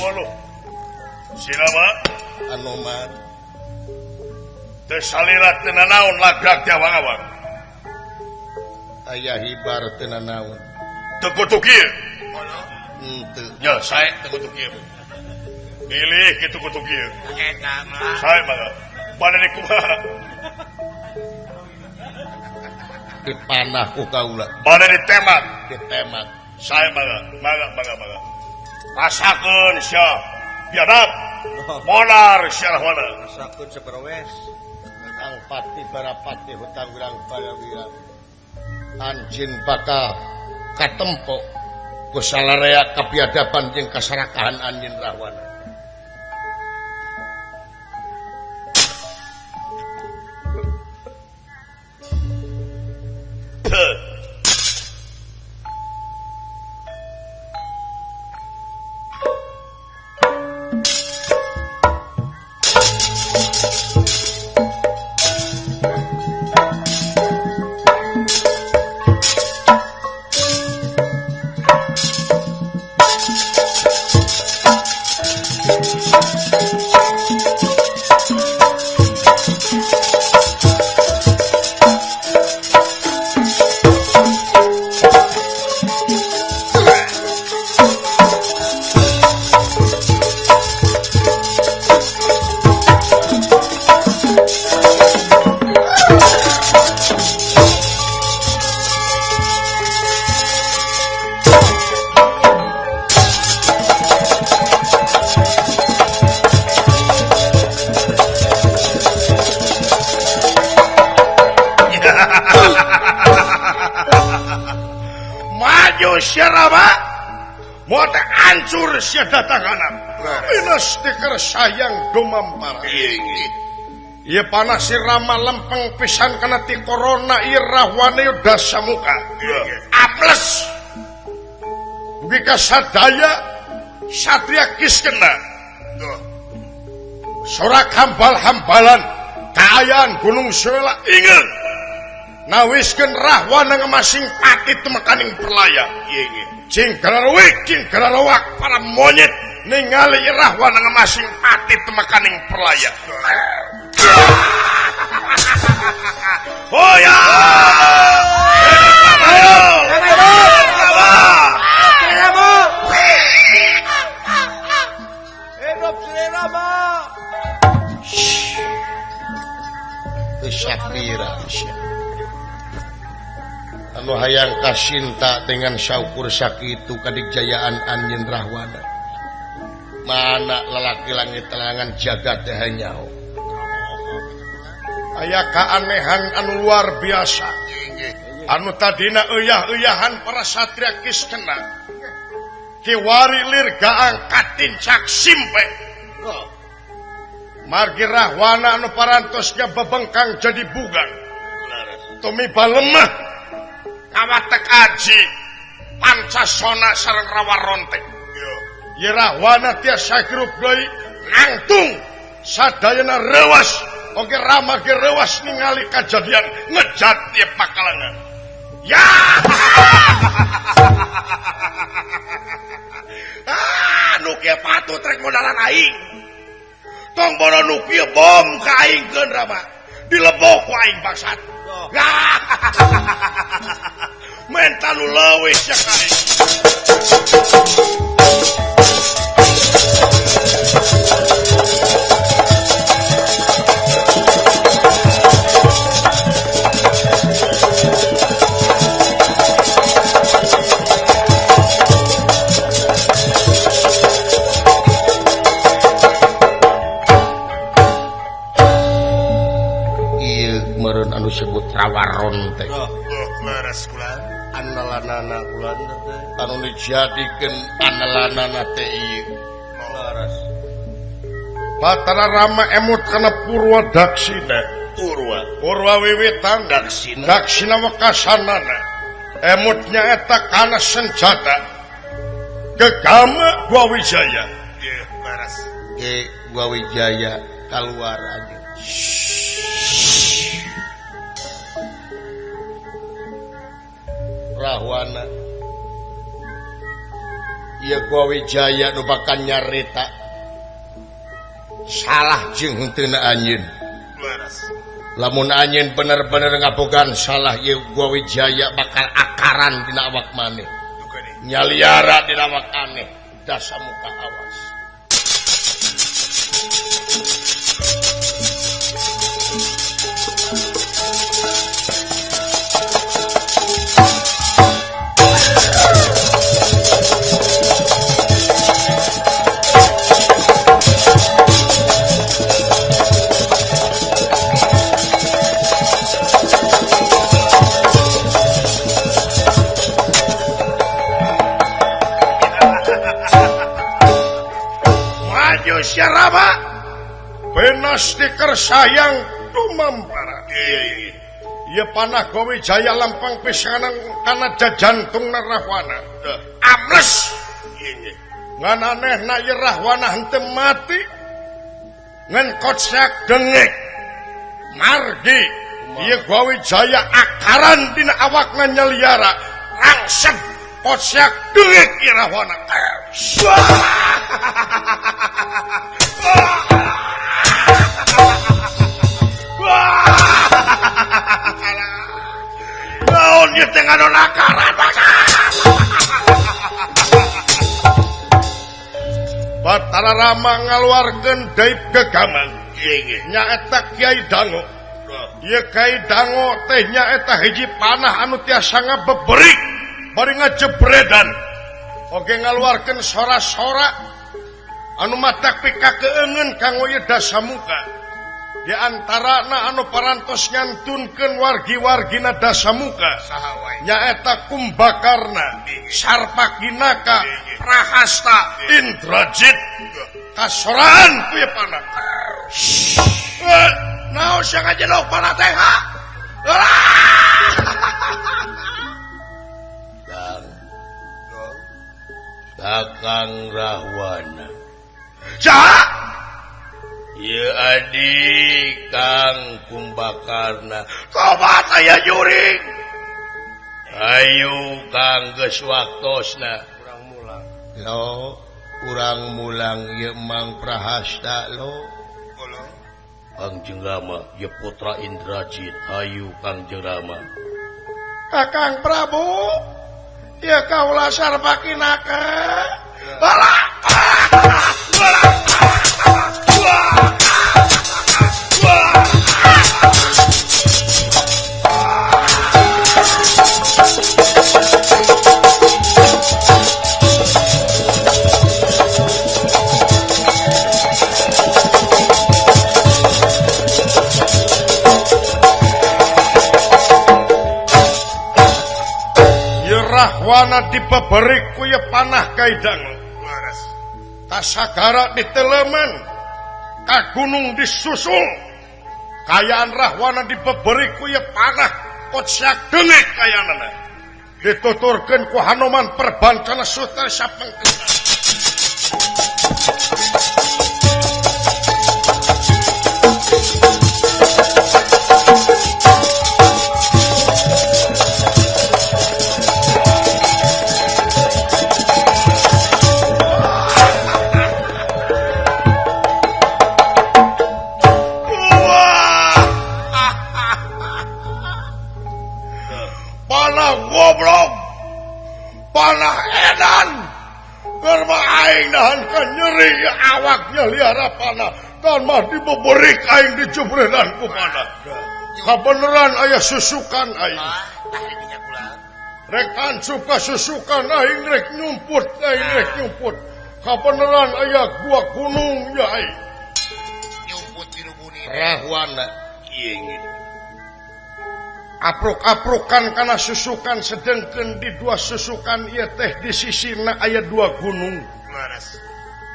waduh silama anoman teu salirat teu nanaon lagrak teh awang-awang aya hibar teu nanaon teu kutu kieu henteu nya sae teu kutu kieu pilih kitu kutu kieu Eta mah. sae mangga pada di kumaha dipanah ku kaula pada ditembak ditemat sae mangga rasakeun sia biadab monar sia rahwana rasakeun saperwes ang pati barapati hutang wirang bala-wirang anjeun bakal katempo ku salarea kabiadaban jeung kasarakahan anjeun rahwana maju sia Rama moal teh hancur sia datanganan minus tiker sayang dumampara ieu panah si Rama lempeng pisan kana ti corona ieu rahwana ieu dasamuka aples mugi ka sadaya satria kiskena sorak hambal-hambalan kaayaan gunung Sela inget nawiskeun rahwana ngamasing pati temekaning perlaya cing gararowak para monyet ningali rahwana ngamasing pati temekaning perlaya oh ya hidup Srirama Syakira anu hayang kasinta dengan syaukur sakitu kadigjayaan anjeun rahwana mana lalaki langit telangan jagat teh hanyao aya kaanehan anu luar biasa anu tadina euyah-euyahan para satria kiskena kiwari lir gaang katincak simpe margi rahwana anu parantosnya bebengkang jadi bugan tumiba lemah kawatek aji pancasona sareng rawaronte ye rahwana tiasa hirup deui nangtung sadayana rewas oge Rama ge rewas ningali kajadian ngejat ieu pakalangan ya nu kieu patut rek modalan aing tong bono nu kieu bom ka aingkeun Rama dilebok ku aing bangsat mental nu leuwih sia ka aing anu sebut rawaron teh leres kula andalanana ulan teh anu dijadikeun andalanana teh ieu laras Batara Rama emut kana Purwadaksina Purwa wiwitan Daksina wekasanana emutnya eta kana senjata gegama Gua Wijaya Gua Wijaya keluar aja Rahwana iya Gua Wijaya nu bakal nyarita salah jeung henteu anjeun lamun anjeun bener-bener ngabogan salah ieu Gua Wijaya bakal akaran dina awak maneh nyaliara dina awak aneh dasa muka awas Rama benas dikersayang tumampara iya panah Gua Wijaya lampang pisanan kana jajantung Rahwana amles ngan anehna ieu Rahwana henteu mati ngan kocak dengek margi ieu Gua Wijaya akaran dina awakna nyaliara langsung kocak dengek ieu Rahwana naon ieu teh nganon akaran Batara Rama ngaluarkeun daib gegaman nyaeta Kiai Dango ieu Kiai Dango teh nyaeta hiji panah anu tiasa ngabeberik bari ngajebredan oge ngaluarkeun sora-sora anu matak pikakeungeun kanggo ieu Dasamuka di antarana anu parantos nyantunkeun wargi-wargina Dasamuka nyaeta Kumbakarna Sarpakinaka Prahasta Indrajit kasoraan ku ieu panah naon sia ngajedog panah teh Kakang Rahwana ieu adik Kang Kumbakarna tobat aya juring ayo Kang geus waktosna urang mulang ieu Mang Prahasta lo Kang Jengrama ieu putra Indrajit ayo Kang Jengrama Kakang Prabu ieu kaula Sarpakinaka Rahwana dipeberik ku ieu panah Kaidang tasagara ditelemen ka gunung disusul kayaan Rahwana dipeberik ku ieu panah kocak dengek kayanana dituturkeun ku Hanoman Perbancana Sutra sapengkeuna panah edan karma aing nahan ka nyeri awaknya liara panah kan mah dibeberik aing dijebredan ku panah kabeneran aya susukan aing rek ancup ka susukan aing rek nyumput kabeneran aya gua gunung ya aing nyumput di rubuni Rahwana ieu apruk-aprukan kana susukan sedengkeun di dua susukan ieu teh di sisina aya dua gunung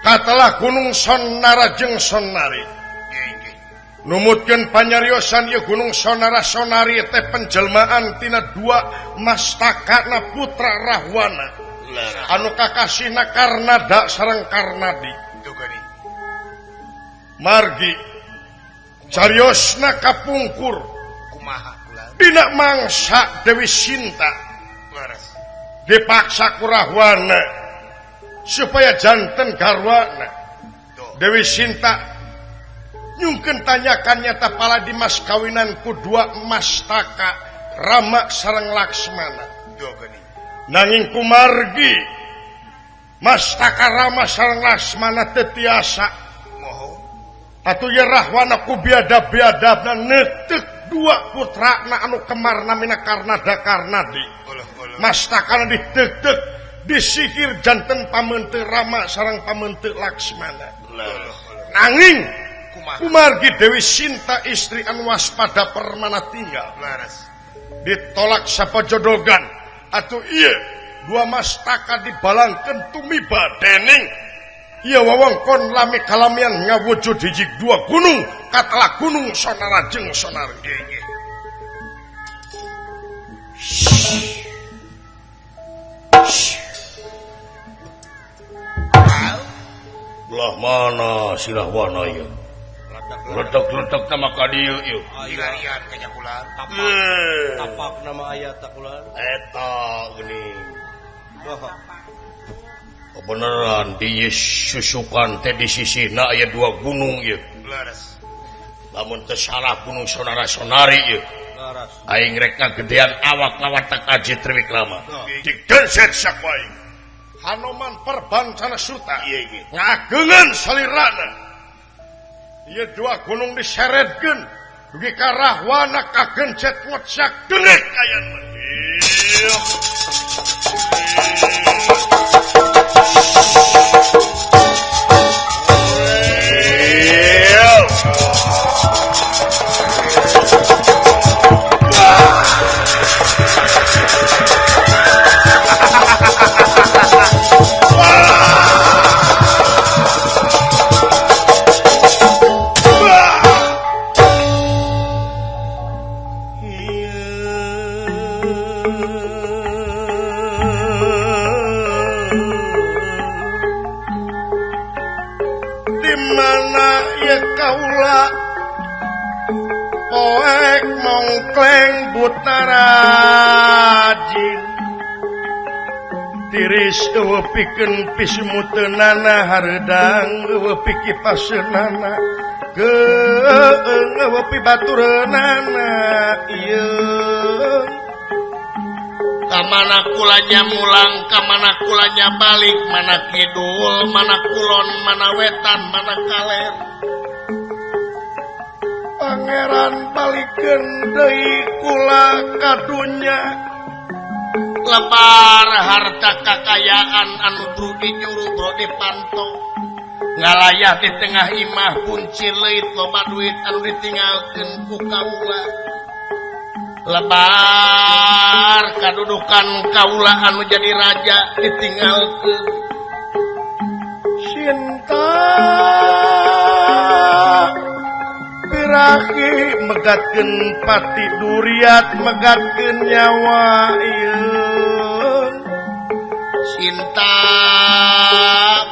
katalah Gunung Sonara jeung Sonari numutkeun panyariosan ieu gunung Sonara-sonari teh penjelmaan tina dua mastakana putra Rahwana anu kakasihna Karnada sareng Karnadi margi cariosna kapungkur dina mangsa Dewi Sinta dipaksa ku Rahwana supaya janten garwana Dewi Sinta nyungkeun tanyakannya tapala di mas kawinan ku dua mastaka Rama sareng Laksmana nanging kumargi mastaka Rama sareng Laksmana teu tiasa atuh ye Rahwana ku biadab-biadabna neuteuk dua putrana anu kemar namina Karnada Karnadi mastakana diteuk-teuk disihir janten pameunteuk Rama sareng pameunteuk Laksmana nanging kumargi Dewi Sinta istri anu waspada permana tinggal ditolak sapajodogan atuh ieu dua mastaka dibalangkeun tumiba dening ieu wewengkon lami kalamian ngawujud hiji dua gunung katalah gunung Sonara jeung Sonarge Lah mana si Rahwana ieu? Ledak-ledak nama ka dieu ieu. Hilarian kanya kulan. Tapak nama ayat takulan. Eta geuning. Beneran di susukan teh di sisina aya dua gunung ieu. Leres. Lamun teu salah gunung Sonara-sonari ieu. Aing rek ngagedean awak lawan tak aji Triwikrama. digenset sakwaing Hanoman perbancana surta ngageungeun salirana ieu dua gunung diseretkeun dugi ka Rahwana kagencet ngocak dengek kayan Butarajin tiris pikeun pismuteunana hareudang eueuh kipaseunana eueuh batureunana ieu kamana kulanya mulang kamana kulanya balik mana kidul mana kulon mana wetan mana kaler Pangeran balikeun deui kula kadunya lebar harta kakayaan anu drudi nyuruh brodi panto ngalayah di tengah imah kunci leit loba duit anu ditinggalkeun ku kaula lebar kadudukan kaula anu jadi raja ditinggalkeun Sinta Piraki megatkeun pati duriat megatkeun nyawa ieu Sinta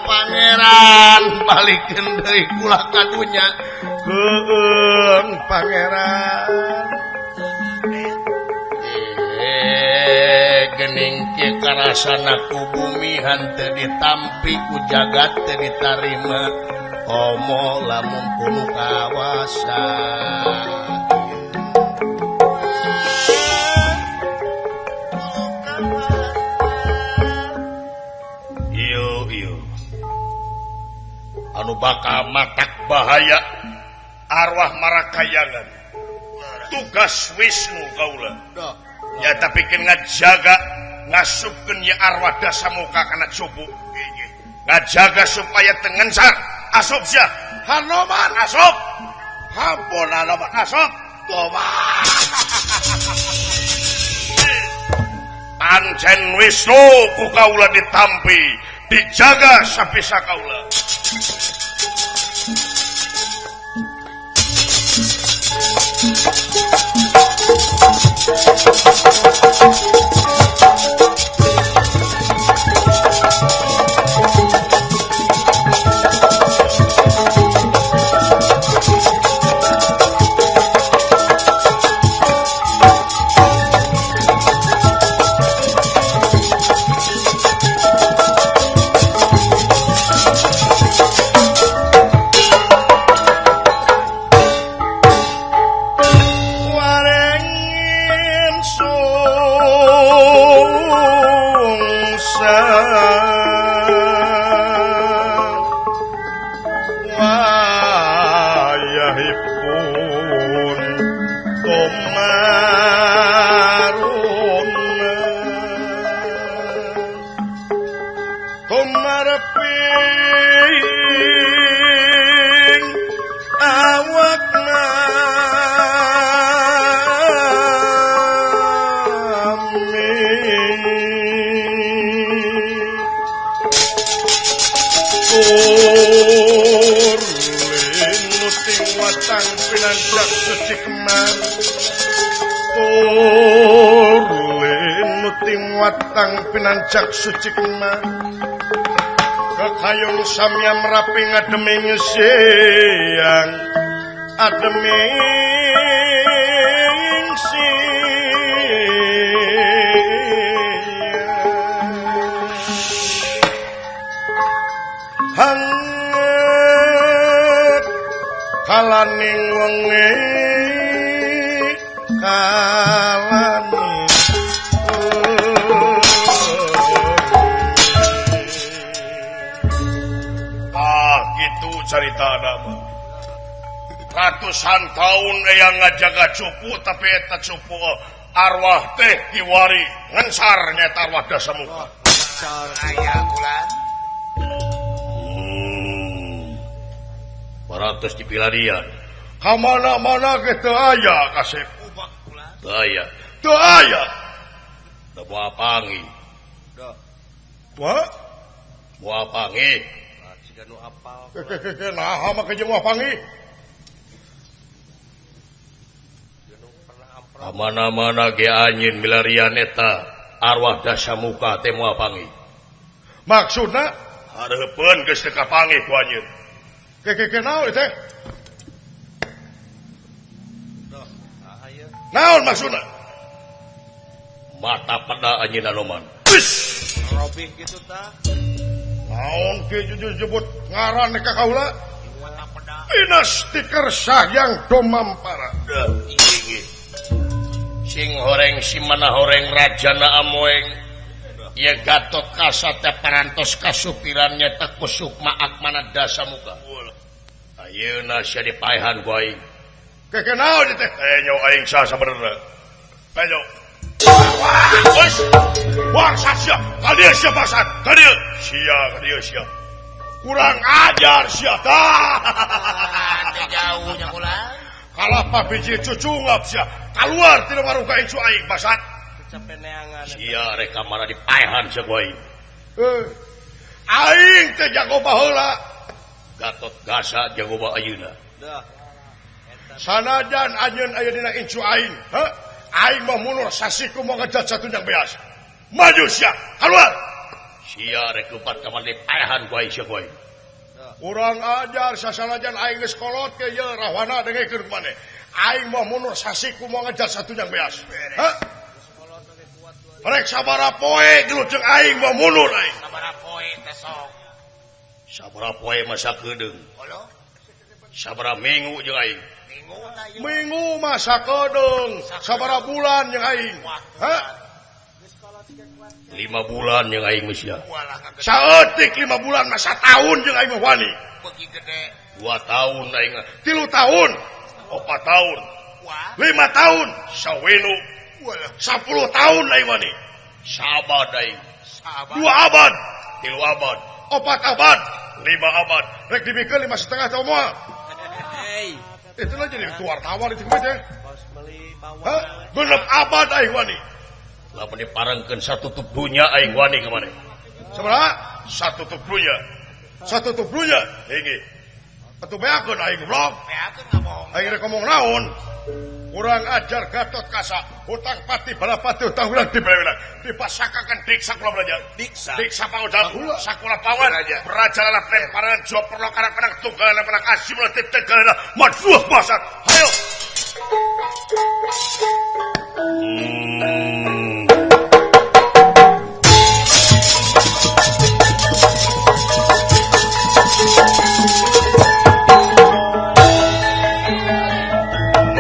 pangeran balikeun deui kula kadunya keung pangeran geuning kieu karasana ku bumi hanteu ditampi ku jagat teu ditarima komo lamun kudu kawasa ieu anu bakal matak bahaya arwah marakayangan tugas Wisnu kaula ya tapi ngajaga ngasupkeun ye arwah dasamuka kana cupu ngajaga supaya tengencar asop sia Hanoman asop hampun Hanoman asop pancen Wisnu ku kaula ditampi dijaga sapisa kaula Pinancak suci kemar kekayung samyam rapi ngademing siang ademing siang hangat kalaning wengi kalaning cerita nama ratusan tahun yang ngajaga cupu tapi eta cupu arwah teh kiwari ngencar nyata arwah dasamuka ayah bulan 200 di pilarian kamana-mana gitu aya kasep daya teu aya da moal pangi wah moal pangi nah maka jeung moal pangi mana-mana ge anjeun milarian eta arwah dasamuka teh moal pangi maksudna hareupeun geus teu kapangi ku anjeun naon teh naon maksudna mata pada anjeun anoman robih gitu tah naon ke jujur jebut ngaran ka kaula dinasti kersah yang domampara sing horeng si mana horeng rajana amoeng ya Gatot Kaca teh parantos kasupirannya teh kusukma akmana dasamuka ayeuna sia dipaehan ku aing keke naon teh nyo aing sah sabenerna ayo bos wah sia kadieu sia basan kadieu sia kurang ajar sia tah jauhnya ulah kalapa biji cucu ngap sia keluar tina maruka icu aing basan sia rek kamana dipaehan sia ku aing aing teh jago baheula Gatot Kaca jago ba ayeuna sanajan anjeun aya dina incu aing aing mah munur sasiku mau ngejat satunya beas maju sia keluar sia rek lupat kamana dipaehan ku aing sia ku aing kurang ajar sasanajan aing geus kolot ke ye rahwana dengekeun maneh aing mah munur sasiku mau ngejat satunya beas rek sabaraha poe diluceung aing mah munur aing sabaraha poe teh sok sabaraha poe mah sakedeung sabaraha minggu jeung aing minggu mah sakedeung sabaraha bulan jeung aing 5 bulan jeung aing mah sia saeutik 5 bulan mah sataun jeung aing mah wani beuki gede 2 tahun aing 3 tahun 4 tahun 5 tahun sawenu 10 tahun aing wani sabad aing 2 abad 3 abad 4 abad 5 abad rek dibikeun 5,5 tahun moal itu lah jadi wartawan itu teh genep abad aing wani lamun diparengkeun satutup dunya aing wani ka maneh sabaraha satutup dunya hiji atuh beakeun aing blog beakeun ngomong aing rek ngomong naon kurang ajar Gatot Kasa hutang pati balapati hutang wilang dipasakakan diksa kula belajar diksa pangudal sakula pawan berajalah lemparan jawab perlo karang penang tunggal penang asim letip tegalana madfuh basat ayo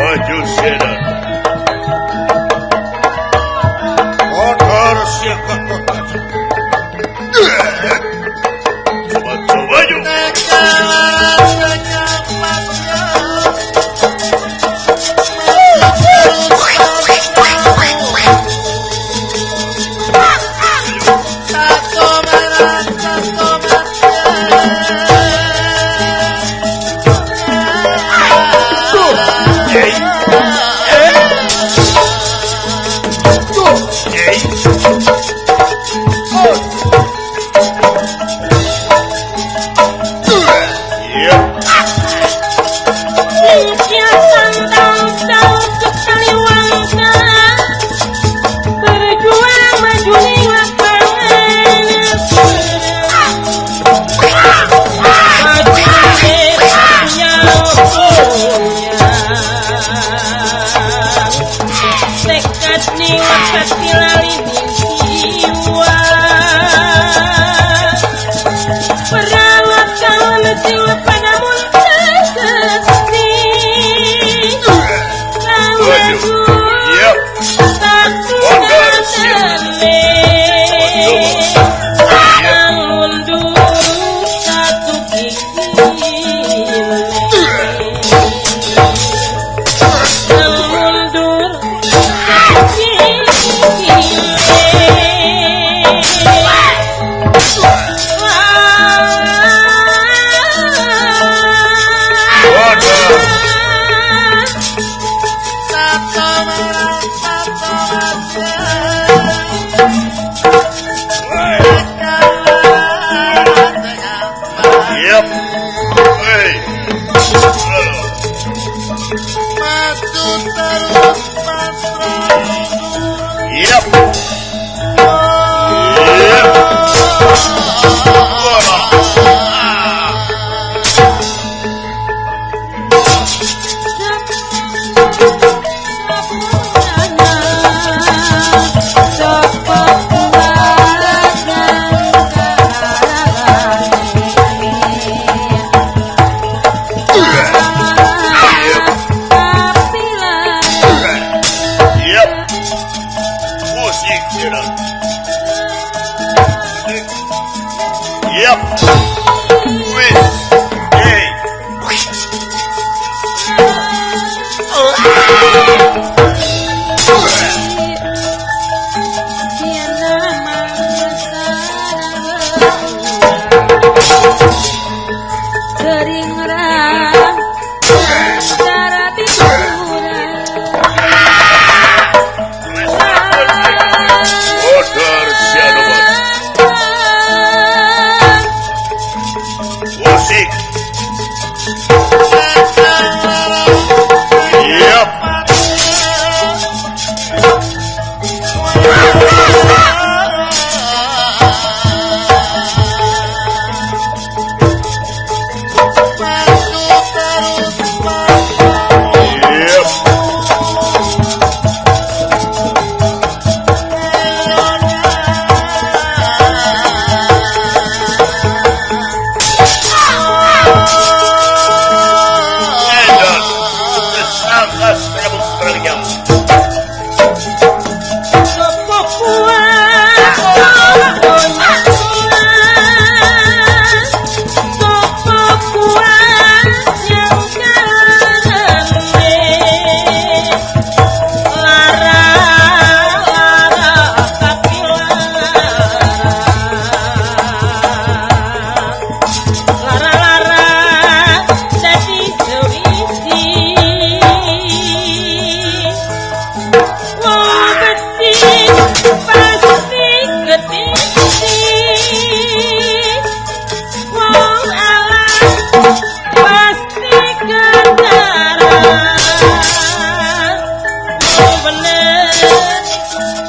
maju sedan kotor siakat kotor coba yuk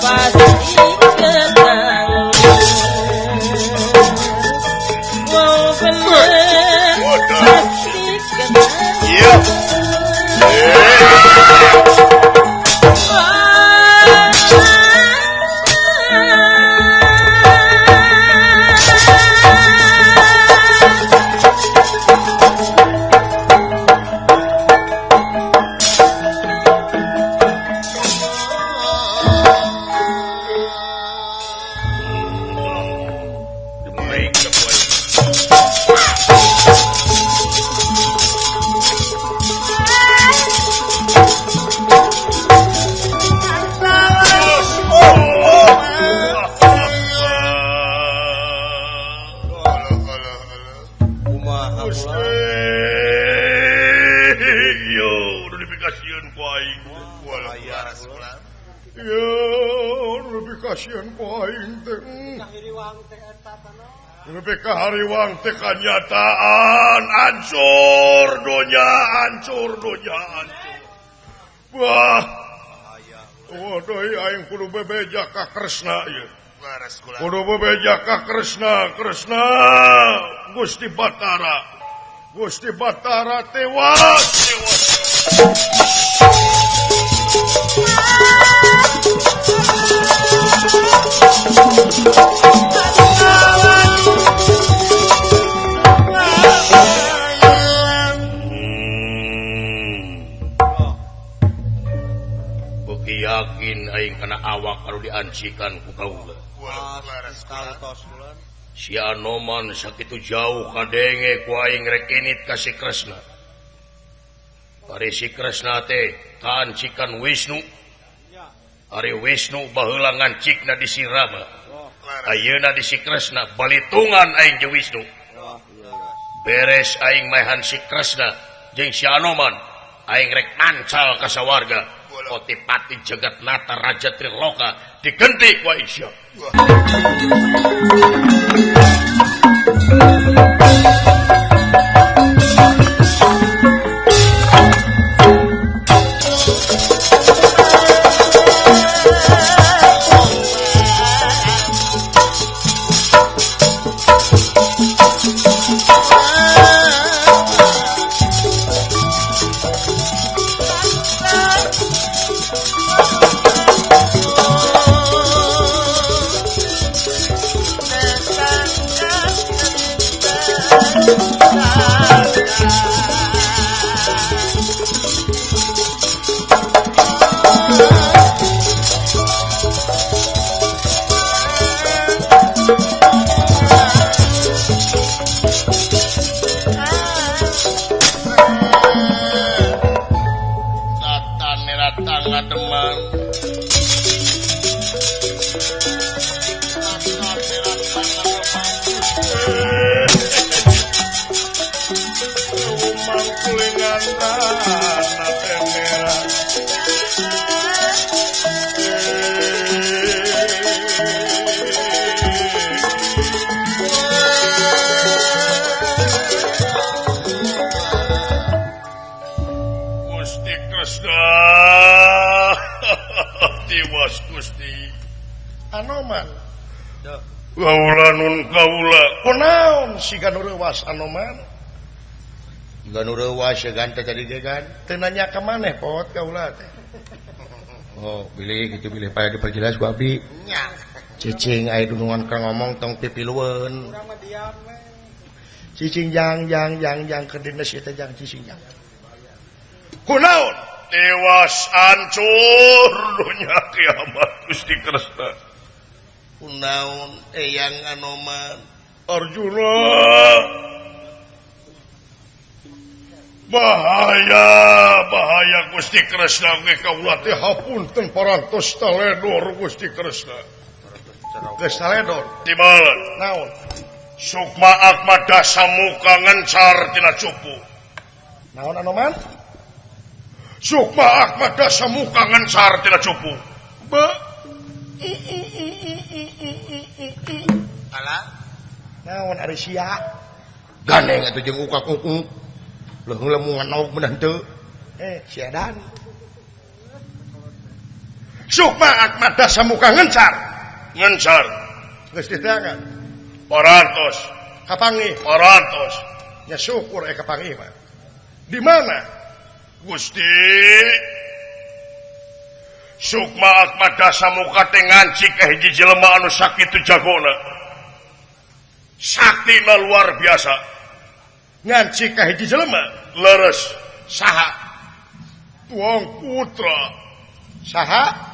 pasti ketang. Wow bener pasti ketang. Iya. Kumaha Gusti. kula? Yo, udah dipikasian ku aing. Aya kula. Yo, udah dipikasian ku aing teh. Lebih ke hariwang teh kenyataan hancur donya, hancur. Wah. Waduh, aing kudu bebeja ka Kresna ieu. Laras kula. Kudu bebeja ka Kresna. Gusti Batara tewas. Beuki yakin aing kana awak anu diancikan ku kaula. Laras kaltos kula. Si Anoman sakitu jauh kadenge ku aing rekenit ka si Kresna. Ari si Kresna teh kaancikan Wisnu. Ari Wisnu baheula ngancikna di si Rama. Ayeuna di si Kresna balitungan aing jeung Wisnu. Beres aing maehan si Kresna jeung si Anoman, aing rek mancal ka sawarga. Otipati Jagatnata Raja Triloka digenti ku aing sia. Anoman. Kaula nun kaula. Kunaon si ganu reuwas Anoman? Ganu reuwas segan teh tadi gegan. Teu nanya ka maneh pot kaula teh. Oh, bilih bilih paya diperjelas ku abdi. Nya. Cicing aya dunungan ka ngomong tong pipilueun. Cicing jang ke dina si teh jang cicing jang. Kunaon? Tewas hancur dunia kiamat Gusti Kresna. Kunaon eyang Anoman? Arjuna. Bahaya Gusti Kresna ge kaula teh hapunten parantos taledor Gusti Kresna. Geus taledor di mana? Naon? Sukma Akma Dasamuka ngencar tina cupu. Naon Anoman? Sukma Akma Dasamuka ngencar tina cupu. Alah. Naon ari sia? Gandeng atuh jeung ukak-ukuk. Leuheung lemungan nauk beunang teu. Sia dan. Sukma Ahmad Dasa muka ngencar geus diteangan parantos kapangi parantos nya syukur kapangi mah di mana Gusti Sukma Ahmad Dasa muka teh ngancik hiji jelema anu sakitu jagona saktina luar biasa ngancik hiji jelema leres saha tuang putra saha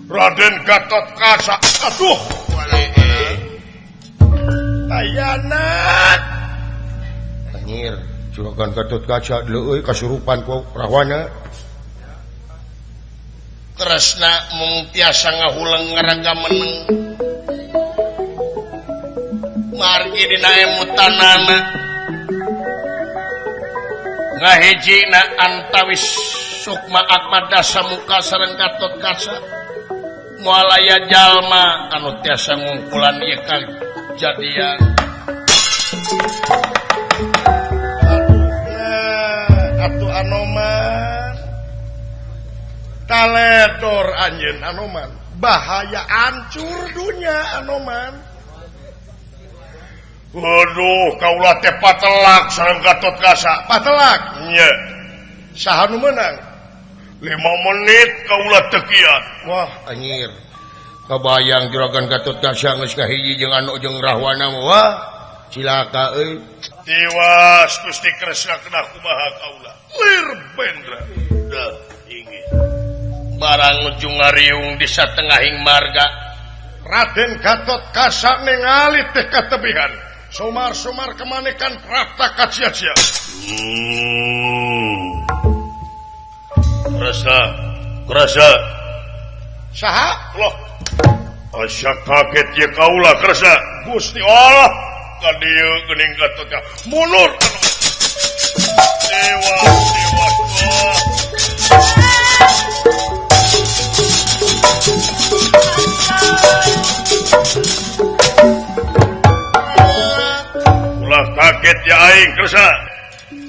Raden Gatot Kaca. Aduh ayana Anjir, Juragan Gatot Kaca leueuy kasurupan ku Rahwana. Tresna mung tiasa ngahuleng ngaraga meneng margi dina emutanana ngahijina antawis Sukma Ahmad Dasa muka sareng Gatot Kaca moal aya jalma anu tiasa ngungkulan ieu kajadian atuh Anoman taledor anjeun Anoman bahaya hancur dunia Anoman. Waduh kaula teh patelak sareng Gatot Kaca patelak nya saha nu meunang 5 menit kaula teu kiat. Wah, anjir. Kabayang Juragan Gatot Kaca geus kahiji jeung anu jeung Rahwana mah. Wah, cilaka euy. Tiwas Gusti Kresna kena kumaha kaula. Lir bendra. Dah inggih. barang nuju ngariung di satengahing marga Raden Gatot Kaca ningali teh katebihan. Sumar-sumar kemanekan prapta kacia-cia. Kerasa. Saha? Loh. Asa kaget ya kaula kerasa. Gusti Allah. Kadieu geuning Gatot Kaca. Mundur. Dewa. Ulah kaget ya aing kerasa.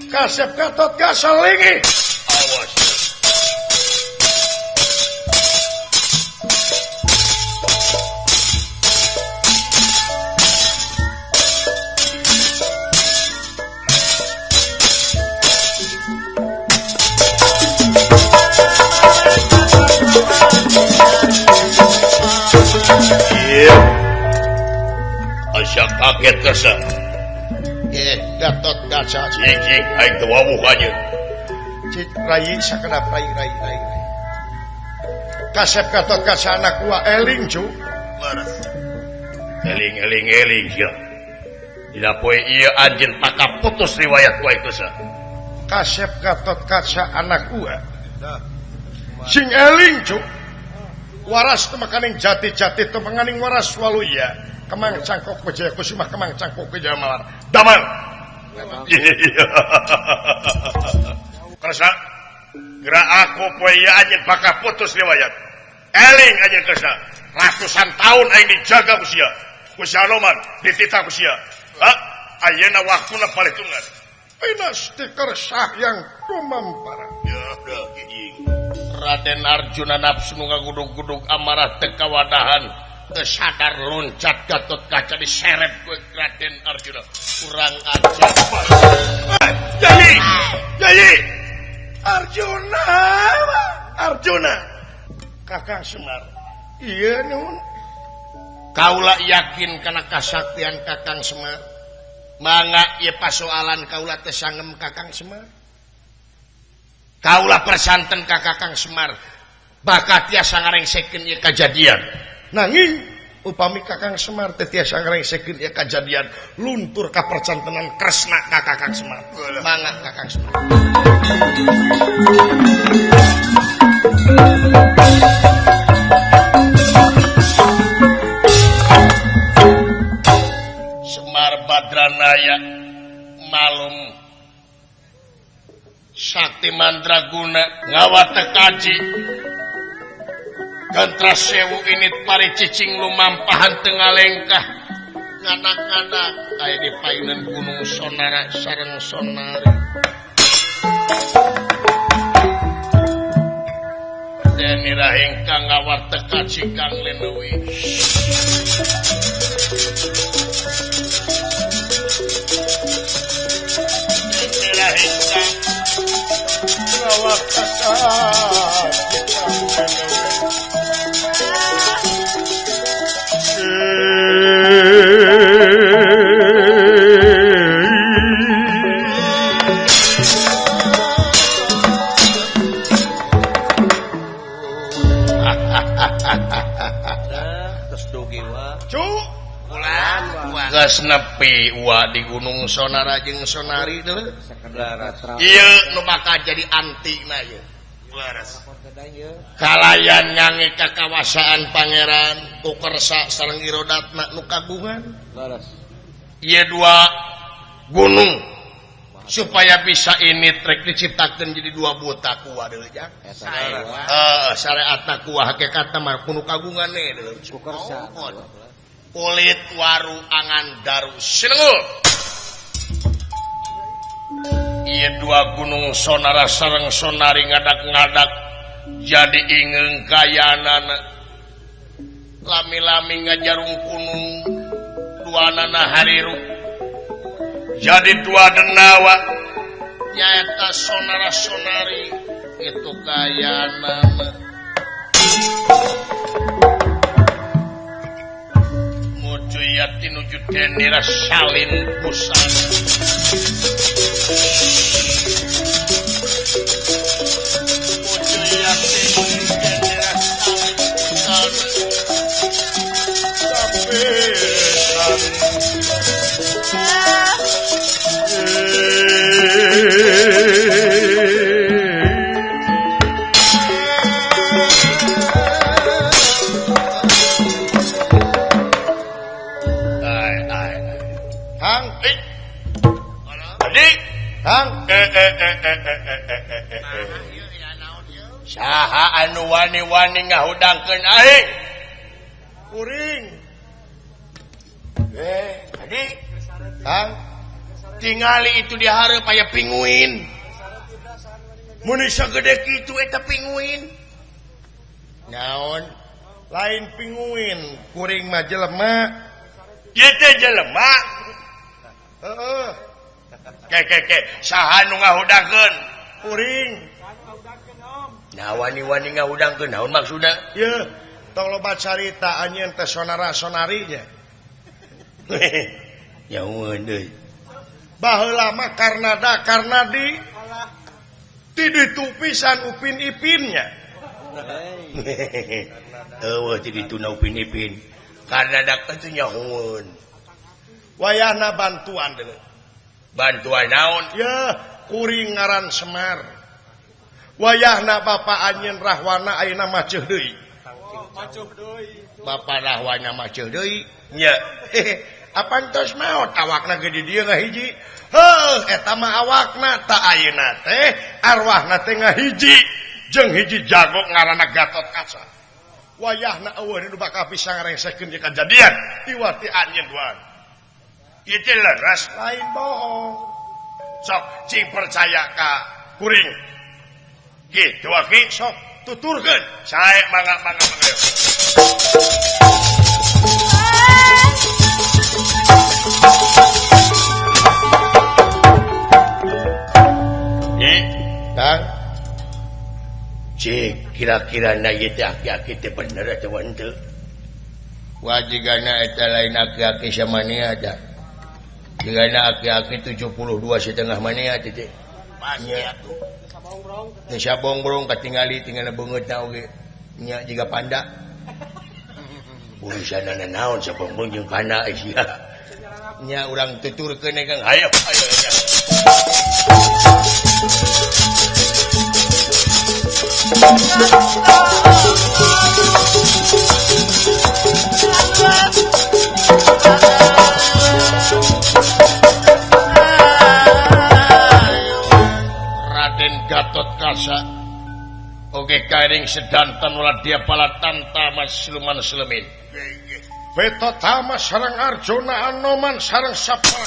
Kasep Gatot Kaca lingi. Awas. Asa kaget kerasa. Gatot Kaca Cing aing teu wawuh anjeun. cik rai sakedap rai. Kasep Gatot Kaca anak gua eling cu. Eling ya. Dina poe ieu anjeun pakaputus riwayat ku itu sa. Kasep Gatot Kaca anak gua. Sing eling cu. Waras teu makaning jati-jati teu makaning waras waluya. Kemang cangkok Wijaya Kusuma kemang cangkok Wijaya Malar. Damang. Kerasa. Gerak aku poe ieu anjeun pakaputus riwayat. Eling anjeun kerasa. Ratusan tahun aing dijaga ku sia. Ku Anoman dititah ku sia. Ayeuna waktuna palitungan. Pinasti kersah yang tumampara. Ya udah giging. Raden Arjuna nafsu ngagudug-gudug amarah teu kawadahan teu sadar loncat Gatot Kaca diseret ku Raden Arjuna kurang ajar. Yai Arjuna Kakang Semar. Iya nun. Kaula yakin kana kasaktian Kakang Semar. Mangga ieu pasoalan kaula teu sangem Kakang Semar. Kaula persanten ka Kakang Semar bakat tiasa ngarengsekeun ieu kajadian. Nanging upami Kakang Semar teh tiasa ngarengsekeun ieu kajadian luntur ka percantenan Kresna ka Kakang Semar. Mangga Kakang Semar. Semar Badranaya malum Sakti Mandraguna ngawata kaji Gantra sewu init pari cicing lumampahan tengah lengkah nganak-nganak aya di payunan gunung Sonara sareng Sonari Deni Rahing kang ngawar teka cikang lenewi Deni Rahing kang ngawar teka cikang Gas nepi di Gunung Sonara jeung Sonari teh. Ieu nu bakal jadi antina ieu. Kalayan nyange kakawasaan pangeran Kukersa sareng Irodatna nu kagungan. Ieu dua gunung supaya bisa ini trek diciptakeun jadi dua buta kuah deui jak. Syariatna kuah hakikatna mah kudu kagunganne deui. Kukersa. Kulit waru angan daru sinengul Ieu dua gunung Sonara sareng Sonari ngadak-ngadak jadi ingeung kayanana lami-lami ngajarung kunung duanana hariru jadi dua denawa nyaeta Sonara Sonari itu kayanana Juyati nuju Dendera salin busan Juyati nuju Dendera salin busan Saha anu wani-wani ngahudangkeun aing? Kuring. Tadi Kang tingali itu di hareup aya pinguin. Mun sagede kitu eta pinguin. Naon? Lain pinguin, kuring mah jelema. Ieu teh jelema. Heeh. Ke saha nu ngahudangkeun? Kuring. Nah wani-wani ngahudangkeun naon maksudna? Ye, tong loba carita anjeun teh sonara-sonarinya. Nyaun deui. Baheula mah karena di ditu pisan Upin Ipinnya. Eueuh ti ditu na Upin Ipin. Karena dak teh nyaun. Wayahna bantuan deui. Bantuan naon? Ya, kuring ngaran Semar. Wayahna Bapak anjeun Rahwana ayeuna maceuh deui. Bapak Rahwana maceuh deui. Nya. Apantos maot awakna ge di dieu ngahiji. Heuh, eta mah awakna ta ayeuna teh arwahna teh ngahiji jeung hiji jago ngaranna Gatot Kaca. Wayahna eueuh nu bakal bisa ngarengsekeun ieu kajadian iwati anjeun duan. Ieu teh leres Lain bohong. sok cing percaya ka kuring. Gitu aki Sok tuturkeun. sae mangga. Kang, Cik kira-kira na ieu teh aki-aki teh bener atawa henteu? Wajigana eta lain aki-aki samania tah. Jigana aki-aki 72 setengah mania teh teh. Pasti atuh. Teu sabongbrong katingali tinggalna beungeutna oge. Nya jiga panda. Urusanana naon sabongbrong jeung panda sia. Nya urang tuturkeun Kang. Hayo. Raden Gatot Kaca oge karing sedanten ulah dia pala tantama siluman selemin. Beto Tama sareng Arjuna Anoman sareng Sapala.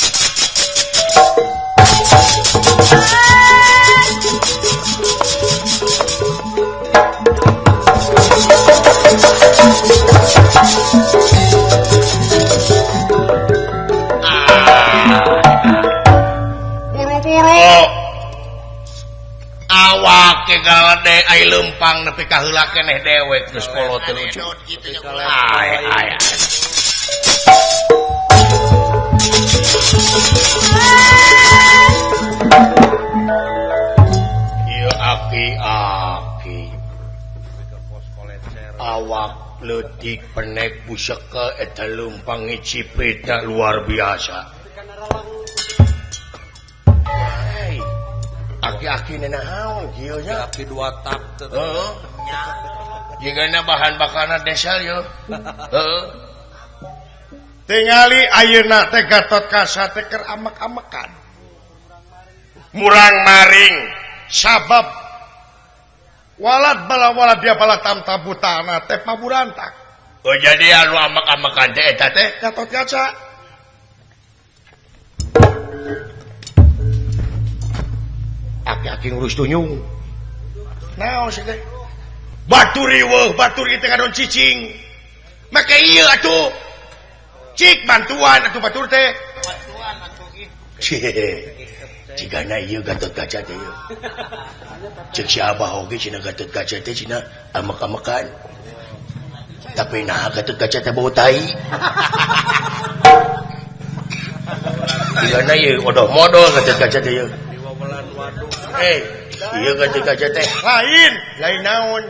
ai lempang nepi ka heula keneh dewek geus kolot teh lucu. Ai. Ieu aki-aki. Awak leutik penek busaka eta lempang ngicipritna luar biasa. Aki-aki nenahaun kieu nya. Aki 2 tak teh. Heeh. Jigana bahan bakarna desal yo. Heeh. Tingali ayeuna teh Gatot Kaca teh keur amek-amekan. Murang maring Sabab walad bala walad dia bala tamtabutana teh paburantak. oh jadi anu amek-amekan teh eta teh Gatot Kaca aki-aki ngurus tunyung. naon sih teh? Batur riweuh, batur ieu teh kadon cicing. Make ieu atuh. Cik bantuan atuh batur teh. Cigana ieu Gatot Kaca teh ieu. Cek si Abah oge cenah Gatot Kaca teh cenah amek-amekan. Tapi nah Gatot Kaca teh bau tai. Cigana ieu odoh modal Gatot Kaca teh ieu. Ieu Gatot Kaca teh Lain naon?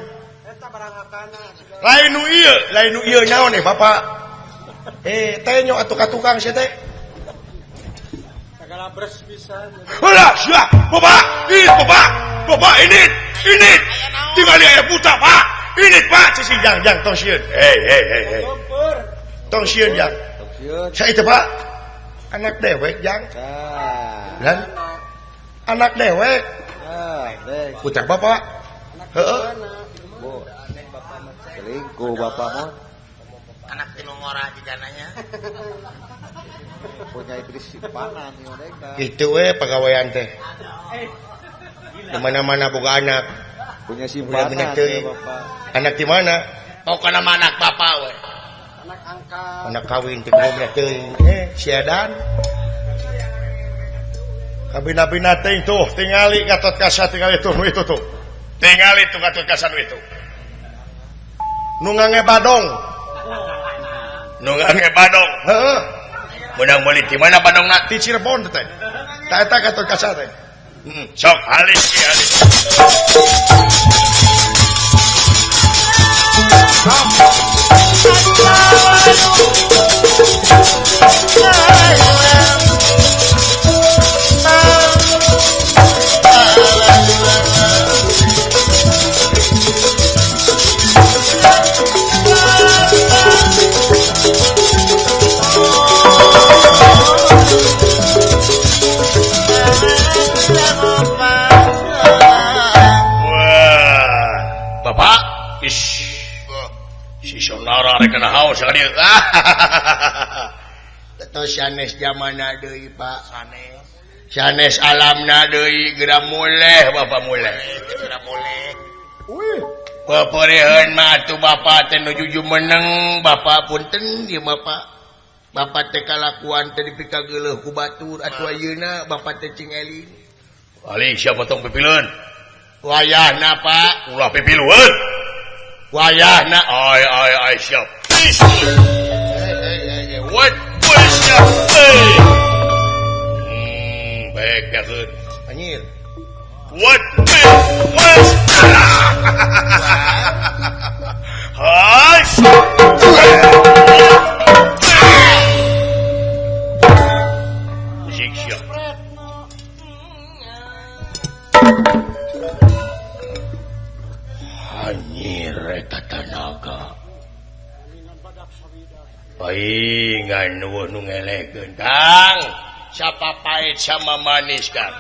Lain nu ieu naon Bapak? Teh nyo atuh ka tukang sia teh. Sagala bres pisan. Ulah, sia, Bapak, ini. Tinggali aya buta, Pak. Ini Pak, cicing jang tong sieun. Hei. Tong sieun jang. Saeuti Pak? Anak dewek jang. Lan anak dewek. Putar Bapak. Heeh. Selingkuh bapak mah. Anak tinu ngora jigananya. Punya Idris simpanan ieu deka. Itu pegawaian teh. Di mana-mana boga anak. Punya simpanan ya bapak. Anak di mana? Oh kana anak bapak we. Anak kawin teh kudu teuing. Siadan. Kabina-bina teh tuh tingali Gatot Kaca tingali tuh itu tuh. Tingali tuh Gatot Kaca itu. Nu ngange badong. Nungange badong. Heeh. Menang meuli di mana badongna? Di Cirebon teh. Tah eta Gatot Kaca teh. Sok halis ki halis. Bapak, si saudara rek nahaun sakadieu. Eta sanes zamanna deui Pak. Sanes alamna deui geura muleh Bapak muleh. Geura muleh. Paparehan mah atuh Bapak teh nu juju meneng Bapak punten ieu Bapak. Bapak teh kalakuan teh dipika geuleuh ku batur atuh ayeuna Bapak teh cing eling. Ali siapa tong pipileun? Wayahna Pak, ulah pipilueun. Wayahna ai siap. What siap. Baik yakeun. Anjir. What Hai. Musik siap. Anjir eta tanaga. Paingan nuwuh nu ngelekeun Kang. Siapa pahit sama manis Kang.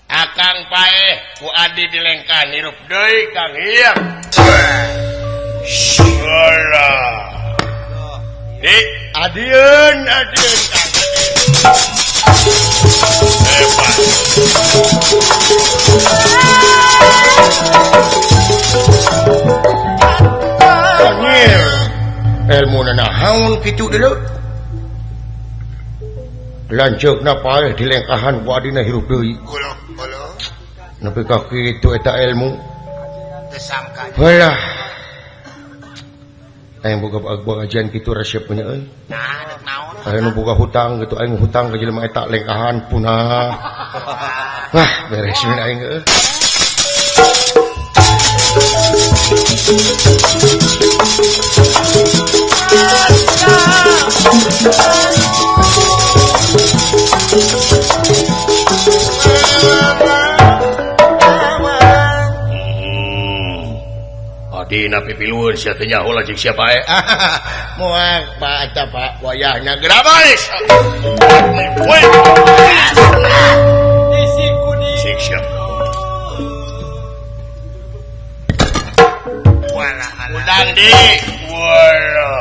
Akang paeh ku adi dilengkan hirup deui Kang ieu. Salah. Di adieun Kang. Hebat. Anjir. Ilmu nahaun kitu dulu. Lanceukna paeh dilengkahan ku adina hirup deui. Kulo. Nepi ka kitu eta ilmu. Tersangka. Wah. Aing boga ajian kitu resep punya euy. Nah, dek naon? Aing boga hutang gitu, aing hutang ka jelema eta lengkahan punah. Wah, beresin aing euy. Adina pipiluan sia teh nyaho lajeng sia bae. Moal Pak eta Pak wayahna geura balik. Woi. Isi kuning. Sik siap. Wala ala. Udang di. Wala.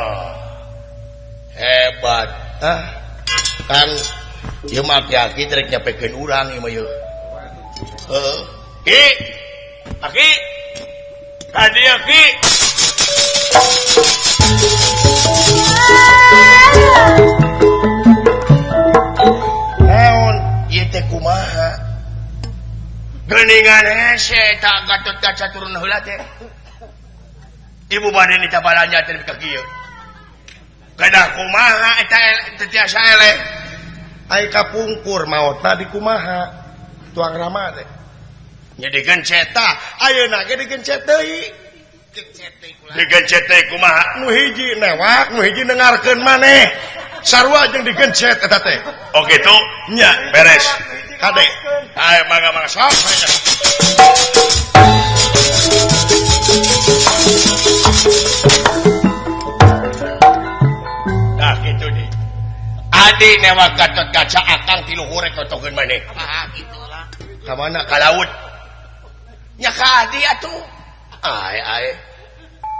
Hebat. Kang ieu mah aki trek nyapekeun urang ieu mah ieu. Ki. Aki. Tadi Aki. Naon ieu teh kumaha? Geuningan hese eta Gatot Kaca turun heula teh. Ibu bade ni cabalanya teh ka kieu. Kedah kumaha eta teh tiasa eleh. Ai kapungkur maotna di kumaha? Tuang rama teh. Nya digencet tah. Ayeuna ge digencet deui. Digencet teh kumaha? Nu hiji newak, nu hiji dengarkeun maneh. Sarua jeung digencet eta teh. Oh gitu? Nya, Beres. kade. Ayo mangga sok. Nah gitu di. Adi newak Gatot Kaca akang ti luhur rek notokeun maneh. Ah, gitulah. Ka mana? Ka laut. Nya ka adi atuh. Ai.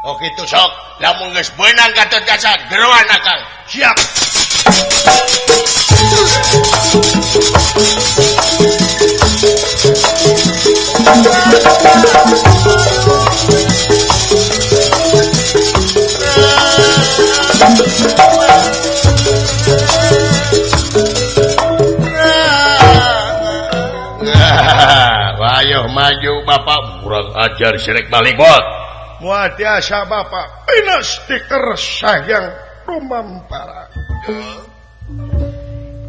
Oh gitu sok. Lamun geus beunang Gatot Kaca geroan akang. Siap. Rayo maju Bapak kurang ajar sirek balik bot. Moal tiasa Bapak pinas dikersayang rumampara.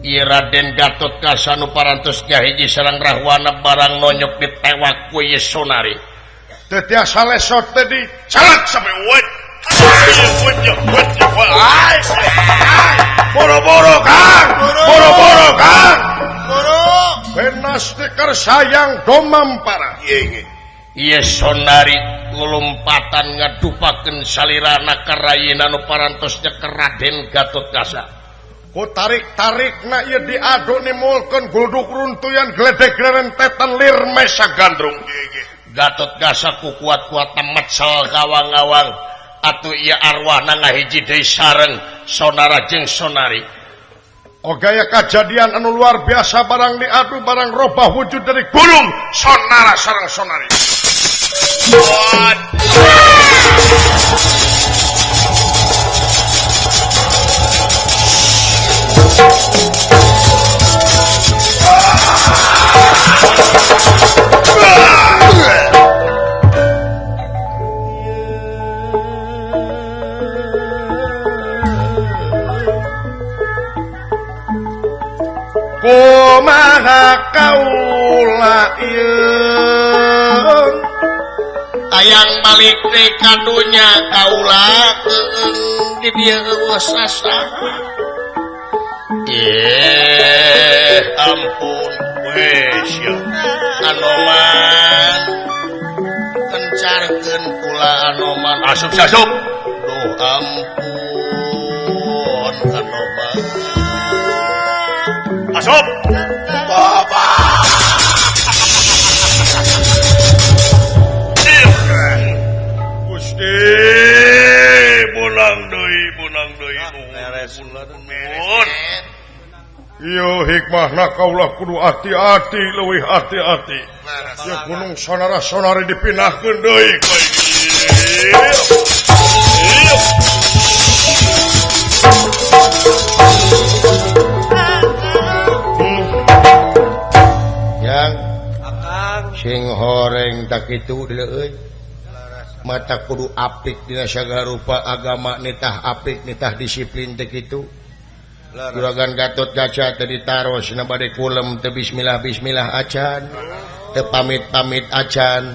Ieu Raden Gatot Kaca nu parantos hiji sareng Rahwana barang nonyok ditewak ku ieu Sonari. Teu tiasa lesot teh di Calak sampai wet. boro-boro Kang. Boro-boro Kang. Guru. Pinas dikersayang rumampara. Ieu Sonari ngulumpatan ngadupakeun salirana ka rayina nu parantosnya ke Raden Gatot Kaca. Ku tarik-tarikna ieu diadu nimulkeun gulduk runtuyan gledeg rentetan lir mesa gandrung. Gatot Kaca ku kuat-kuat metsel gawang-gawang atuh ieu arwahna ngahiji deui sareng Sonara jeung Sonari. Ogaya kejadian anu luar biasa barang diadu barang robah wujud dari gunung Sonara sareng Sonari. Kumaha kaula ieu Tayang balik teh kadunya kaula di dieu wasasa. Ampun wes ya. Anoman kencarkeun kula Anoman asup. Duh ampun Anoman. Asup. Baba. Gusti Bunang deui nuhun. ieu hikmahna kaula kudu hati-hati leuwih hati-hati. Ya gunung Sonara Sonari dipindahkeun deui ka yang Akang. sing horeng tak kitu deuleu euy. mata kudu apik dina sagala rupa agama nitah apik nitah disiplin teh kitu juragan Gatot Kaca teh ditaros na bade kulem teh bismillah acan teu pamit acan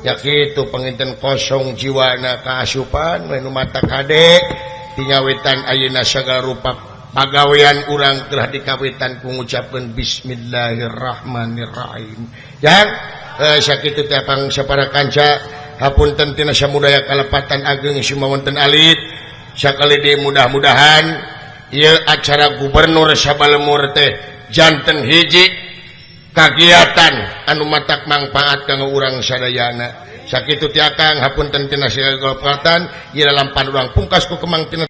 ya kitu panginten kosong jiwana kaasupan we nu mata kade tingawitan ayeuna sagala rupa pagawean urang telah dikawitan ku ngucapkeun bismillahirrahmanirrahim yang sakitu teh pang sapara kanca hapunten tina samudaya kalepatan ageng sumawonten alit sakali di mudah-mudahan ieu acara gubernur Sabalemur teh janten hiji kagiatan anu matak mangpaat kanggo urang sadayana sakitu ti akang hapunten tina segala kalepatan ieu dalam panurang pungkas ku kemang tina